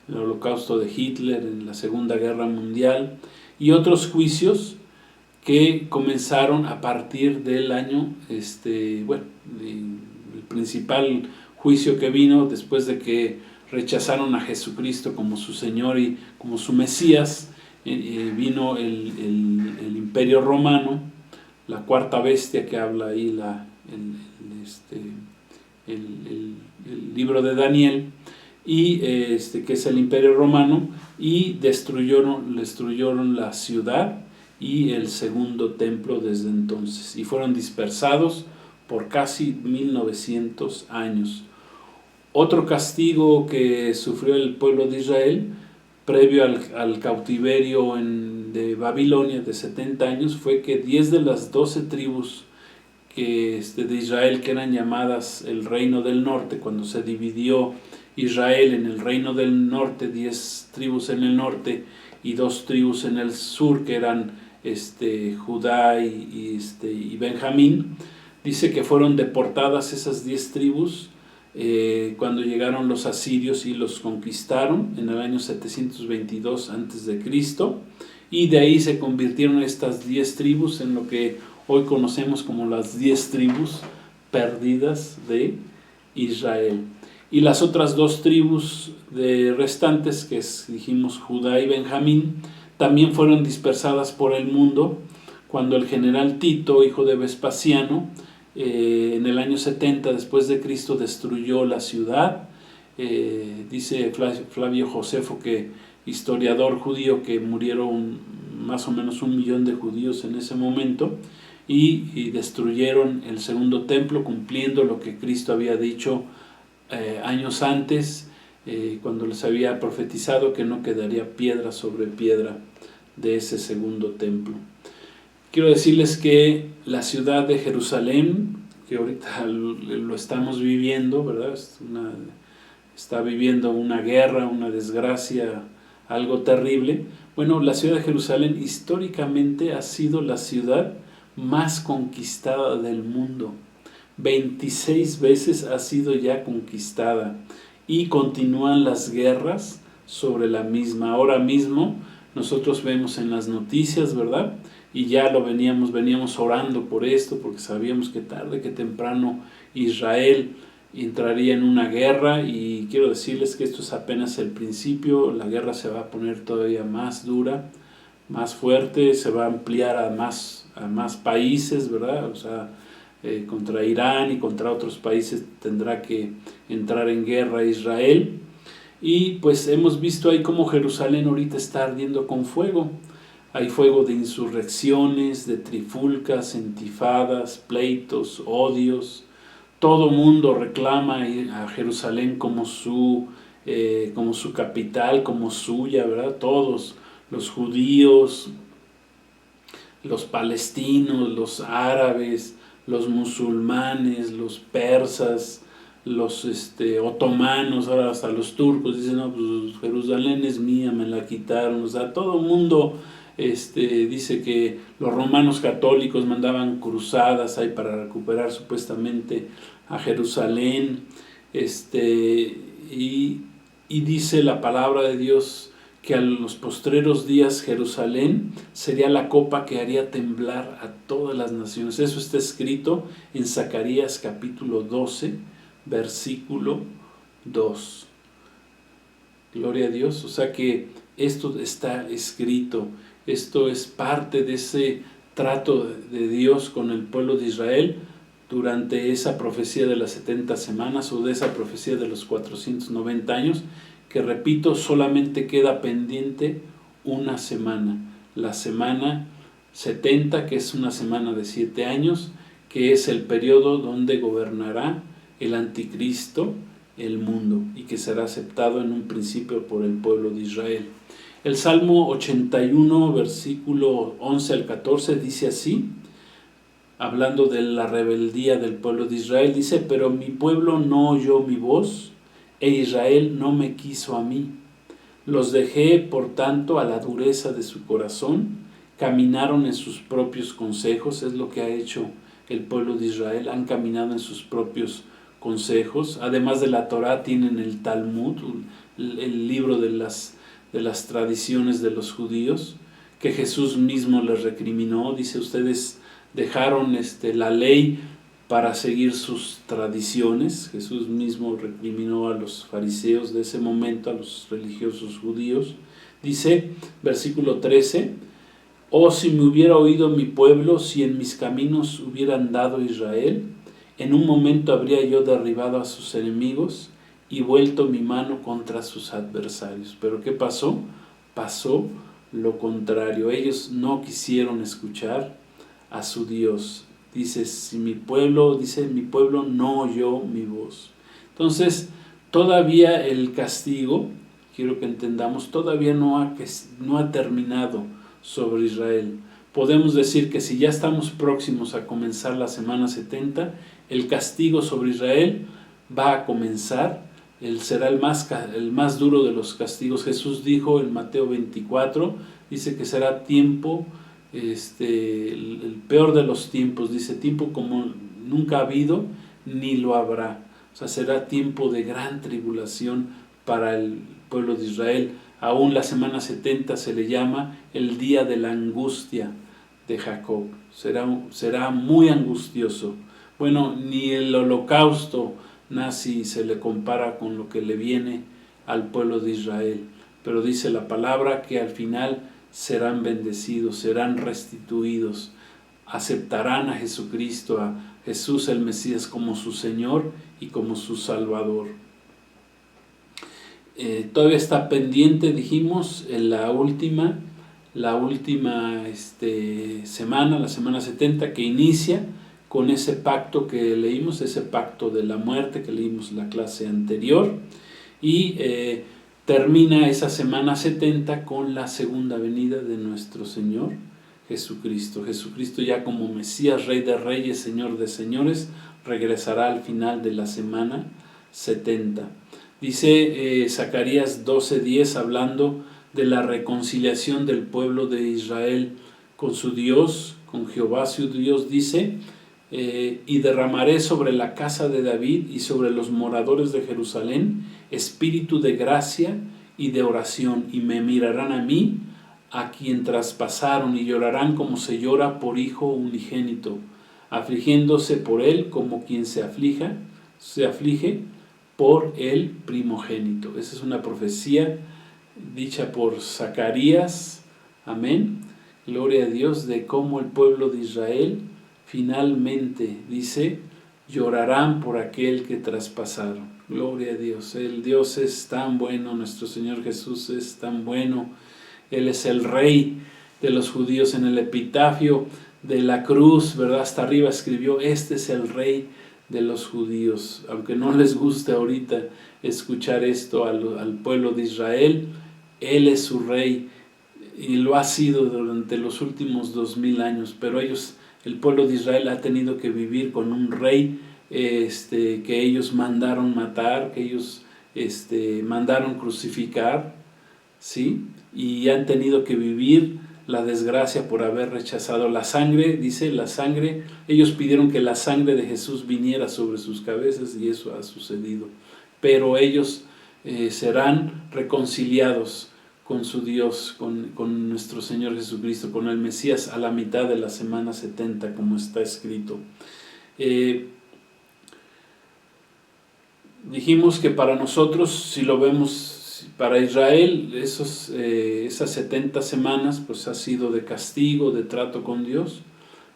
el holocausto de Hitler en la Segunda Guerra Mundial, y otros juicios que comenzaron a partir del año, el principal juicio que vino después de que rechazaron a Jesucristo como su Señor y como su Mesías. Vino el Imperio Romano, la cuarta bestia que habla ahí el libro de Daniel, y que es el Imperio Romano, y destruyeron la ciudad y el segundo templo desde entonces, y fueron dispersados por casi 1900 años. Otro castigo que sufrió el pueblo de Israel previo al cautiverio de Babilonia de 70 años fue que 10 de las 12 tribus de Israel, que eran llamadas el reino del norte, cuando se dividió Israel en el reino del norte, 10 tribus en el norte y 2 tribus en el sur, que eran Judá y Benjamín. Dice que fueron deportadas esas 10 tribus cuando llegaron los asirios y los conquistaron en el año 722 a.C., y de ahí se convirtieron estas 10 tribus en lo que hoy conocemos como las 10 tribus perdidas de Israel. Y las otras 2 tribus restantes, que dijimos Judá y Benjamín, también fueron dispersadas por el mundo cuando el general Tito, hijo de Vespasiano, en el año 70 después de Cristo destruyó la ciudad. Dice Flavio Josefo, historiador judío, que murieron más o menos 1 millón de judíos en ese momento, y destruyeron el segundo templo, cumpliendo lo que Cristo había dicho años antes, cuando les había profetizado que no quedaría piedra sobre piedra de ese segundo templo. Quiero decirles que la ciudad de Jerusalén, que ahorita lo estamos viviendo, ¿verdad? Está viviendo una guerra, una desgracia, algo terrible. Bueno, la ciudad de Jerusalén históricamente ha sido la ciudad más conquistada del mundo. 26 veces ha sido ya conquistada y continúan las guerras sobre la misma. Ahora mismo nosotros vemos en las noticias, ¿verdad? Y ya veníamos orando por esto, porque sabíamos que tarde que temprano Israel entraría en una guerra, y quiero decirles que esto es apenas el principio. La guerra se va a poner todavía más dura, más fuerte, se va a ampliar a más países, ¿verdad? O sea, contra Irán y contra otros países tendrá que entrar en guerra Israel. Y pues hemos visto ahí cómo Jerusalén ahorita está ardiendo con fuego. Hay fuego de insurrecciones, de trifulcas, intifadas, pleitos, odios. Todo mundo reclama a Jerusalén como su capital, como suya, ¿verdad? Todos, los judíos, los palestinos, los árabes, los musulmanes, los persas, los otomanos, ahora hasta los turcos dicen, no, pues Jerusalén es mía, me la quitaron. O sea, todo el mundo dice que los romanos católicos mandaban cruzadas ahí para recuperar supuestamente a Jerusalén, y dice la palabra de Dios que a los postreros días Jerusalén sería la copa que haría temblar a todas las naciones. Eso está escrito en Zacarías capítulo 12, versículo 2. Gloria a Dios. O sea que esto está escrito. Esto es parte de ese trato de Dios con el pueblo de Israel durante esa profecía de las 70 semanas, o de esa profecía de los 490 años, que repito, solamente queda pendiente una semana, la semana 70, que es una semana de 7 años, que es el periodo donde gobernará el anticristo el mundo, y que será aceptado en un principio por el pueblo de Israel. El Salmo 81, versículo 11 al 14 dice así, hablando de la rebeldía del pueblo de Israel, dice: pero mi pueblo no oyó mi voz, e Israel no me quiso a mí. Los dejé, por tanto, a la dureza de su corazón, caminaron en sus propios consejos. Es lo que ha hecho el pueblo de Israel, han caminado en sus propios consejos. Además de la Torá tienen el Talmud, el libro de las tradiciones de los judíos, que Jesús mismo les recriminó. Dice: ustedes dejaron la ley para seguir sus tradiciones. Jesús mismo recriminó a los fariseos de ese momento, a los religiosos judíos. Dice, versículo 13: oh, si me hubiera oído mi pueblo, si en mis caminos hubiera andado Israel, en un momento habría yo derribado a sus enemigos y vuelto mi mano contra sus adversarios. Pero ¿qué pasó? Pasó lo contrario. Ellos no quisieron escuchar a su Dios. Dice, mi pueblo no oyó mi voz. Entonces, todavía el castigo, quiero que entendamos, todavía no ha terminado sobre Israel. Podemos decir que si ya estamos próximos a comenzar la semana 70, el castigo sobre Israel va a comenzar. Será el más duro de los castigos. Jesús dijo en Mateo 24, dice que será tiempo, el peor de los tiempos, dice, tiempo como nunca ha habido ni lo habrá. O sea, será tiempo de gran tribulación para el pueblo de Israel. Aún la semana 70 se le llama el día de la angustia de Jacob. Será muy angustioso. Bueno, ni el holocausto nazi se le compara con lo que le viene al pueblo de Israel. Pero dice la palabra que al final serán bendecidos, serán restituidos, aceptarán a Jesucristo, a Jesús el Mesías, como su Señor y como su Salvador. Todavía está pendiente, dijimos, en la última, la última semana, la semana 70, que inicia con ese pacto que leímos, ese pacto de la muerte que leímos la clase anterior, y termina esa semana 70 con la segunda venida de nuestro Señor Jesucristo. Jesucristo ya como Mesías, Rey de Reyes, Señor de Señores, regresará al final de la semana 70. Dice Zacarías 12:10, hablando de la reconciliación del pueblo de Israel con su Dios, con Jehová su Dios, dice: y derramaré sobre la casa de David y sobre los moradores de Jerusalén espíritu de gracia y de oración, y me mirarán a mí, a quien traspasaron, y llorarán como se llora por hijo unigénito, afligiéndose por él como quien se aflige por el primogénito. Esa es una profecía dicha por Zacarías, amén, gloria a Dios, de cómo el pueblo de Israel finalmente, dice, llorarán por aquel que traspasaron. Gloria a Dios. El Dios es tan bueno, nuestro Señor Jesús es tan bueno. Él es el Rey de los judíos. En el epitafio de la cruz, ¿verdad? Hasta arriba escribió: este es el Rey de los judíos. Aunque no les guste ahorita escuchar esto al pueblo de Israel, Él es su Rey y lo ha sido durante los últimos 2000 años. Pero el pueblo de Israel ha tenido que vivir con un rey que ellos mandaron matar, que ellos mandaron crucificar, ¿sí? Y han tenido que vivir la desgracia por haber rechazado la sangre. Dice la sangre, ellos pidieron que la sangre de Jesús viniera sobre sus cabezas, y eso ha sucedido. Pero ellos serán reconciliados con su Dios, con nuestro Señor Jesucristo, con el Mesías, a la mitad de la semana 70, como está escrito. Dijimos que para nosotros, si lo vemos, para Israel, esas 70 semanas pues ha sido de castigo, de trato con Dios,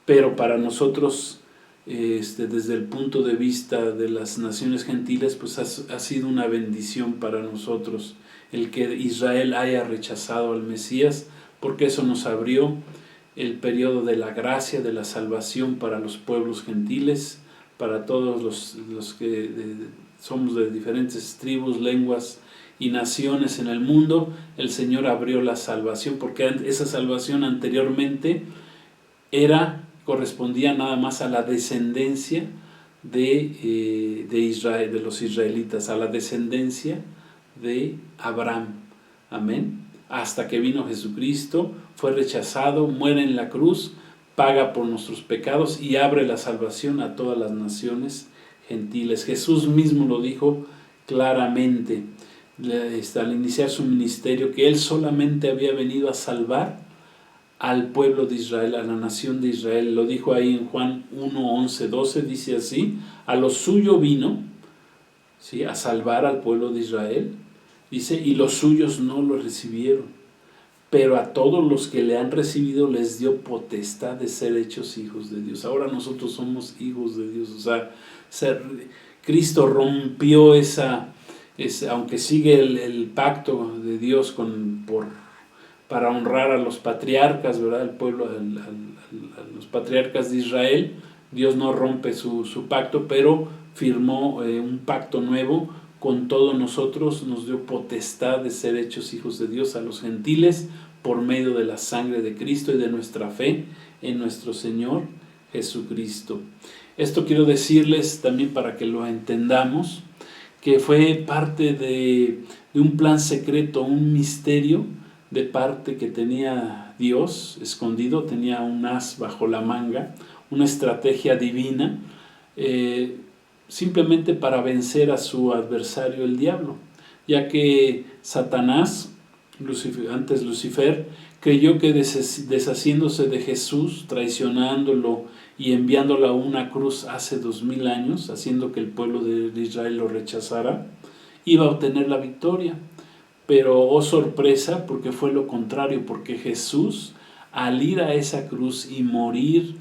pero para nosotros, desde el punto de vista de las naciones gentiles, pues ha sido una bendición para nosotros el que Israel haya rechazado al Mesías, porque eso nos abrió el periodo de la gracia, de la salvación para los pueblos gentiles, para todos los que somos de diferentes tribus, lenguas y naciones en el mundo. El Señor abrió la salvación, porque esa salvación anteriormente correspondía nada más a la descendencia de Israel, de los israelitas, a la descendencia de Abraham, amén, hasta que vino Jesucristo, fue rechazado, muere en la cruz, paga por nuestros pecados y abre la salvación a todas las naciones gentiles. Jesús mismo lo dijo claramente al iniciar su ministerio, que Él solamente había venido a salvar al pueblo de Israel, a la nación de Israel. Lo dijo ahí en Juan 1, 11, 12, dice así: a lo suyo vino, ¿sí?, a salvar al pueblo de Israel, dice, y los suyos no lo recibieron, pero a todos los que le han recibido les dio potestad de ser hechos hijos de Dios. Ahora nosotros somos hijos de Dios. O sea, Cristo rompió aunque sigue el pacto de Dios para honrar a los patriarcas, ¿verdad? El pueblo, a los patriarcas de Israel. Dios no rompe su pacto, pero firmó un pacto nuevo con todos nosotros. Nos dio potestad de ser hechos hijos de Dios a los gentiles por medio de la sangre de Cristo y de nuestra fe en nuestro Señor Jesucristo. Esto quiero decirles también para que lo entendamos, que fue parte de un plan secreto, un misterio de parte que tenía Dios escondido. Tenía un as bajo la manga, una estrategia divina, simplemente para vencer a su adversario, el diablo, ya que Satanás, antes Lucifer, creyó que deshaciéndose de Jesús, traicionándolo y enviándolo a una cruz hace 2000 años, haciendo que el pueblo de Israel lo rechazara, iba a obtener la victoria. Pero oh sorpresa, porque fue lo contrario, porque Jesús, al ir a esa cruz y morir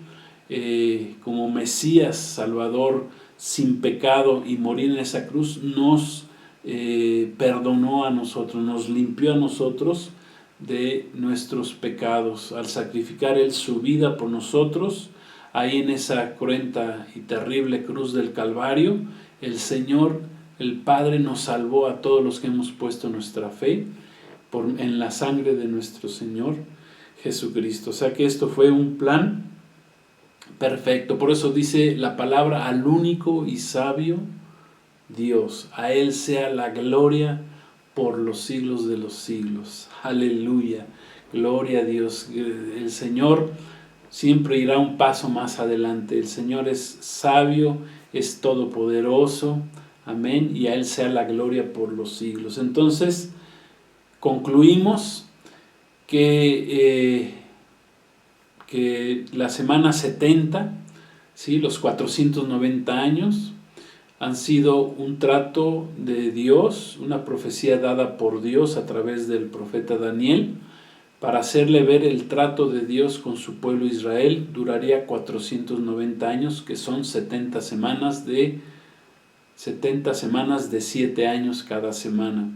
como Mesías, Salvador, sin pecado, y morir en esa cruz, nos perdonó a nosotros, nos limpió a nosotros de nuestros pecados, al sacrificar Él su vida por nosotros, ahí en esa cruenta y terrible cruz del Calvario, el Señor, el Padre, nos salvó a todos los que hemos puesto nuestra fe en la sangre de nuestro Señor Jesucristo. O sea que esto fue un plan perfecto. Por eso dice la palabra: al único y sabio Dios, a Él sea la gloria por los siglos de los siglos. Aleluya, gloria a Dios. El Señor siempre irá un paso más adelante. El Señor es sabio, es todopoderoso, amén, y a Él sea la gloria por los siglos. Entonces, concluimos que la semana 70, ¿sí?, los 490 años, han sido un trato de Dios, una profecía dada por Dios a través del profeta Daniel, para hacerle ver el trato de Dios con su pueblo Israel. Duraría 490 años, que son 70 semanas de 7 años cada semana.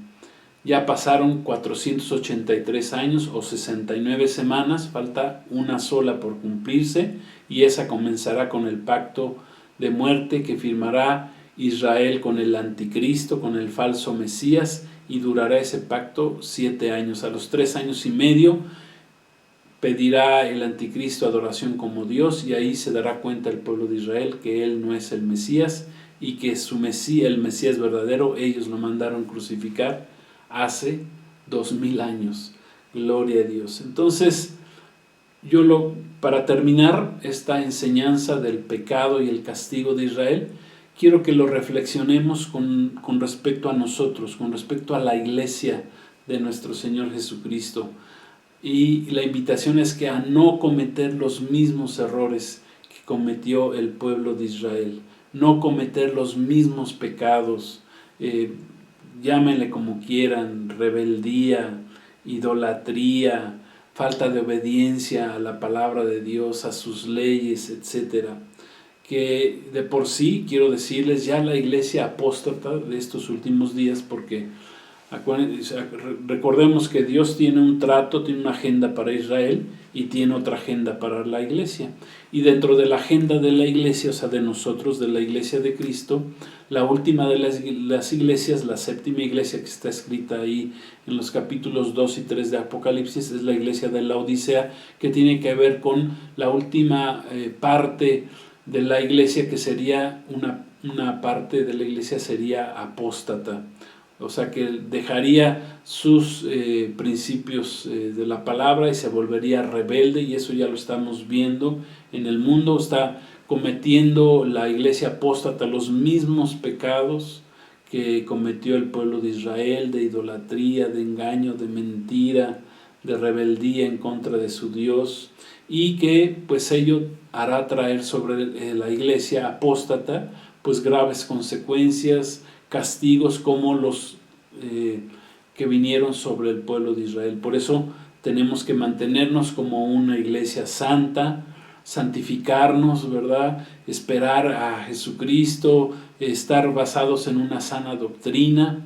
Ya pasaron 483 años o 69 semanas, falta una sola por cumplirse, y esa comenzará con el pacto de muerte que firmará Israel con el anticristo, con el falso Mesías, y durará ese pacto 7 años. A los 3 años y medio pedirá el anticristo adoración como Dios, y ahí se dará cuenta el pueblo de Israel que él no es el Mesías, y que su Mesías, el Mesías verdadero, ellos lo mandaron crucificar hace 2000 años. Gloria a Dios. Entonces, para terminar esta enseñanza del pecado y el castigo de Israel, quiero que lo reflexionemos con respecto a nosotros, con respecto a la iglesia de nuestro Señor Jesucristo. Y la invitación es que a no cometer los mismos errores que cometió el pueblo de Israel, no cometer los mismos pecados, llámenle como quieran, rebeldía, idolatría, falta de obediencia a la palabra de Dios, a sus leyes, etcétera. Que de por sí, quiero decirles, ya la iglesia apóstata de estos últimos días, porque recordemos que Dios tiene un trato, tiene una agenda para Israel y tiene otra agenda para la iglesia. Y dentro de la agenda de la iglesia, o sea, de nosotros, de la iglesia de Cristo, la última de las iglesias, la séptima iglesia que está escrita ahí en los capítulos 2 y 3 de Apocalipsis, es la iglesia de Laodicea, que tiene que ver con la última parte de la iglesia, que sería una parte de la iglesia sería apóstata. O sea, que dejaría sus principios de la palabra y se volvería rebelde, y eso ya lo estamos viendo en el mundo. Está cometiendo la iglesia apóstata los mismos pecados que cometió el pueblo de Israel, de idolatría, de engaño, de mentira, de rebeldía en contra de su Dios, y que pues ello hará traer sobre la iglesia apóstata pues graves consecuencias, castigos como los que vinieron sobre el pueblo de Israel. Por eso tenemos que mantenernos como una iglesia santa, santificarnos, ¿verdad? Esperar a Jesucristo, estar basados en una sana doctrina,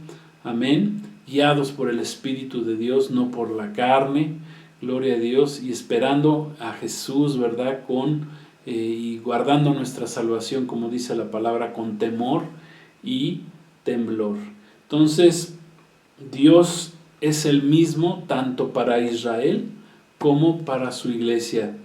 amén, guiados por el Espíritu de Dios, no por la carne, gloria a Dios, y esperando a Jesús, ¿verdad? Y guardando nuestra salvación, como dice la palabra, con temor y temblor. Entonces, Dios es el mismo tanto para Israel como para su iglesia.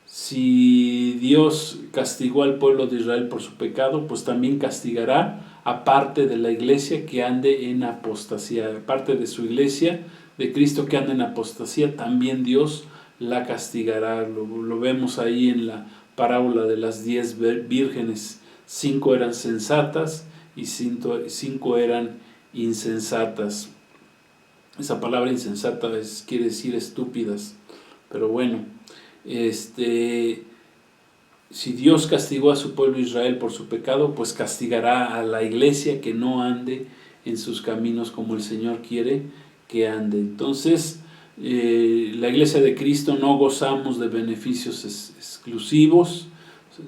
Si Dios castigó al pueblo de Israel por su pecado, pues también castigará a parte de la iglesia que ande en apostasía, parte de su iglesia de Cristo que anda en apostasía, también Dios la castigará. Lo vemos ahí en la parábola de las 10 vírgenes. 5 eran sensatas y 5 eran insensatas. Esa palabra insensata quiere decir estúpidas, pero bueno, si Dios castigó a su pueblo Israel por su pecado, pues castigará a la iglesia que no ande en sus caminos como el Señor quiere que ande. Entonces, la iglesia de Cristo no gozamos de beneficios exclusivos.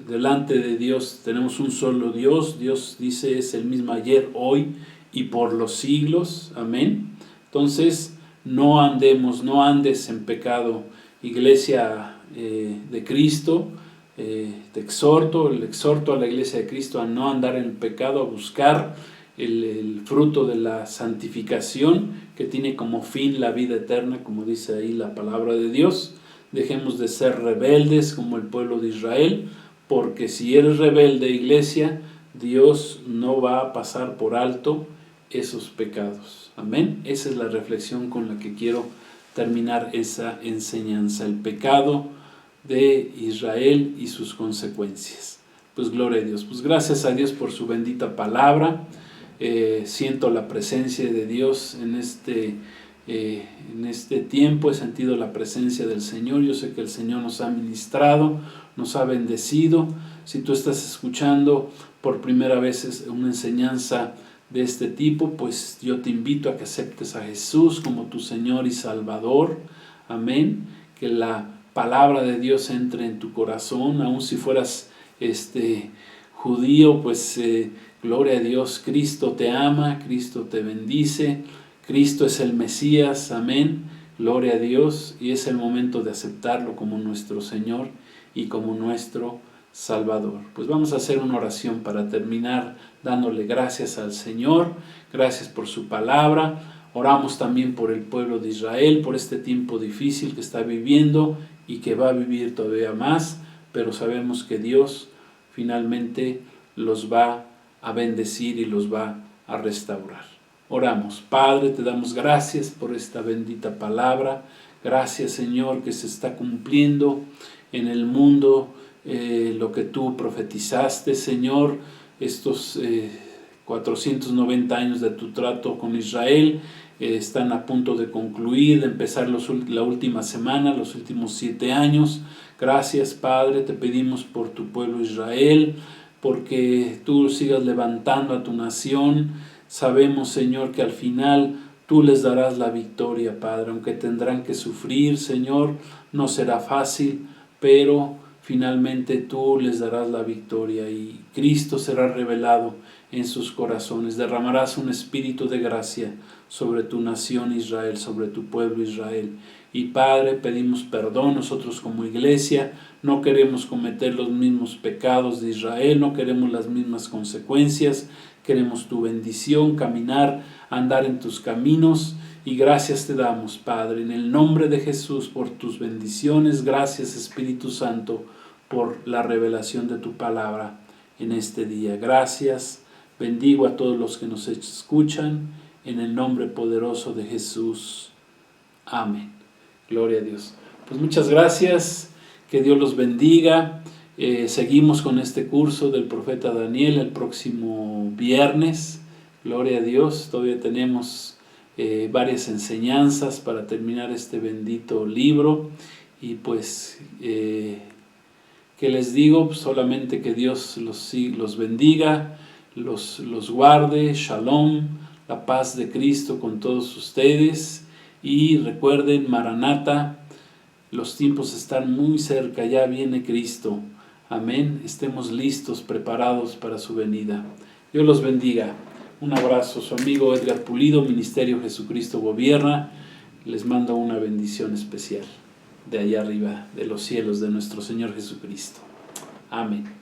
Delante de Dios tenemos un solo Dios. Dios dice es el mismo ayer, hoy y por los siglos. Amén. Entonces, no andes en pecado. Iglesia de Cristo, te exhorto a la iglesia de Cristo a no andar en pecado, a buscar el fruto de la santificación que tiene como fin la vida eterna, como dice ahí la palabra de Dios. Dejemos de ser rebeldes como el pueblo de Israel, porque si eres rebelde, iglesia, Dios no va a pasar por alto esos pecados. Amén. Esa es la reflexión con la que quiero terminar esa enseñanza, el pecado de Israel y sus consecuencias. Pues gloria a Dios. Pues gracias a Dios por su bendita palabra. Siento la presencia de Dios en este tiempo. He sentido la presencia del Señor. Yo sé que el Señor nos ha ministrado, nos ha bendecido. Si tú estás escuchando por primera vez una enseñanza de este tipo, pues yo te invito a que aceptes a Jesús como tu Señor y Salvador. Amén. Que la palabra de Dios entre en tu corazón, aun si fueras judío, pues gloria a Dios, Cristo te ama, Cristo te bendice, Cristo es el Mesías, amén, gloria a Dios, y es el momento de aceptarlo como nuestro Señor y como nuestro Salvador. Pues vamos a hacer una oración para terminar dándole gracias al Señor, gracias por su palabra. Oramos también por el pueblo de Israel, por este tiempo difícil que está viviendo y que va a vivir todavía más, pero sabemos que Dios finalmente los va a bendecir y los va a restaurar. Oramos. Padre, te damos gracias por esta bendita palabra. Gracias, Señor, que se está cumpliendo en el mundo lo que tú profetizaste, Señor, estos 490 años de tu trato con Israel están a punto de concluir, de empezar la última semana, los últimos 7 años. Gracias, Padre, te pedimos por tu pueblo Israel, porque tú sigas levantando a tu nación. Sabemos, Señor, que al final tú les darás la victoria, Padre, aunque tendrán que sufrir, Señor, no será fácil, pero finalmente tú les darás la victoria y Cristo será revelado en sus corazones. Derramarás un espíritu de gracia sobre tu nación Israel, sobre tu pueblo Israel. Y Padre, pedimos perdón nosotros como iglesia, no queremos cometer los mismos pecados de Israel, no queremos las mismas consecuencias, queremos tu bendición, caminar, andar en tus caminos. Y gracias te damos, Padre, en el nombre de Jesús, por tus bendiciones. Gracias, Espíritu Santo, por la revelación de tu palabra en este día. Gracias. Bendigo a todos los que nos escuchan, en el nombre poderoso de Jesús. Amén. Gloria a Dios. Pues muchas gracias. Que Dios los bendiga. Seguimos con este curso del profeta Daniel el próximo viernes. Gloria a Dios. Todavía tenemos varias enseñanzas para terminar este bendito libro y pues que les digo, pues, solamente que Dios los bendiga, los guarde. Shalom, la paz de Cristo con todos ustedes. Y recuerden, Maranata, los tiempos están muy cerca, ya viene Cristo. Amén. Estemos listos, preparados para su venida. Dios los bendiga. Un abrazo, su amigo Edgar Pulido, Ministerio Jesucristo Gobierna. Les mando una bendición especial de allá arriba, de los cielos, de nuestro Señor Jesucristo. Amén.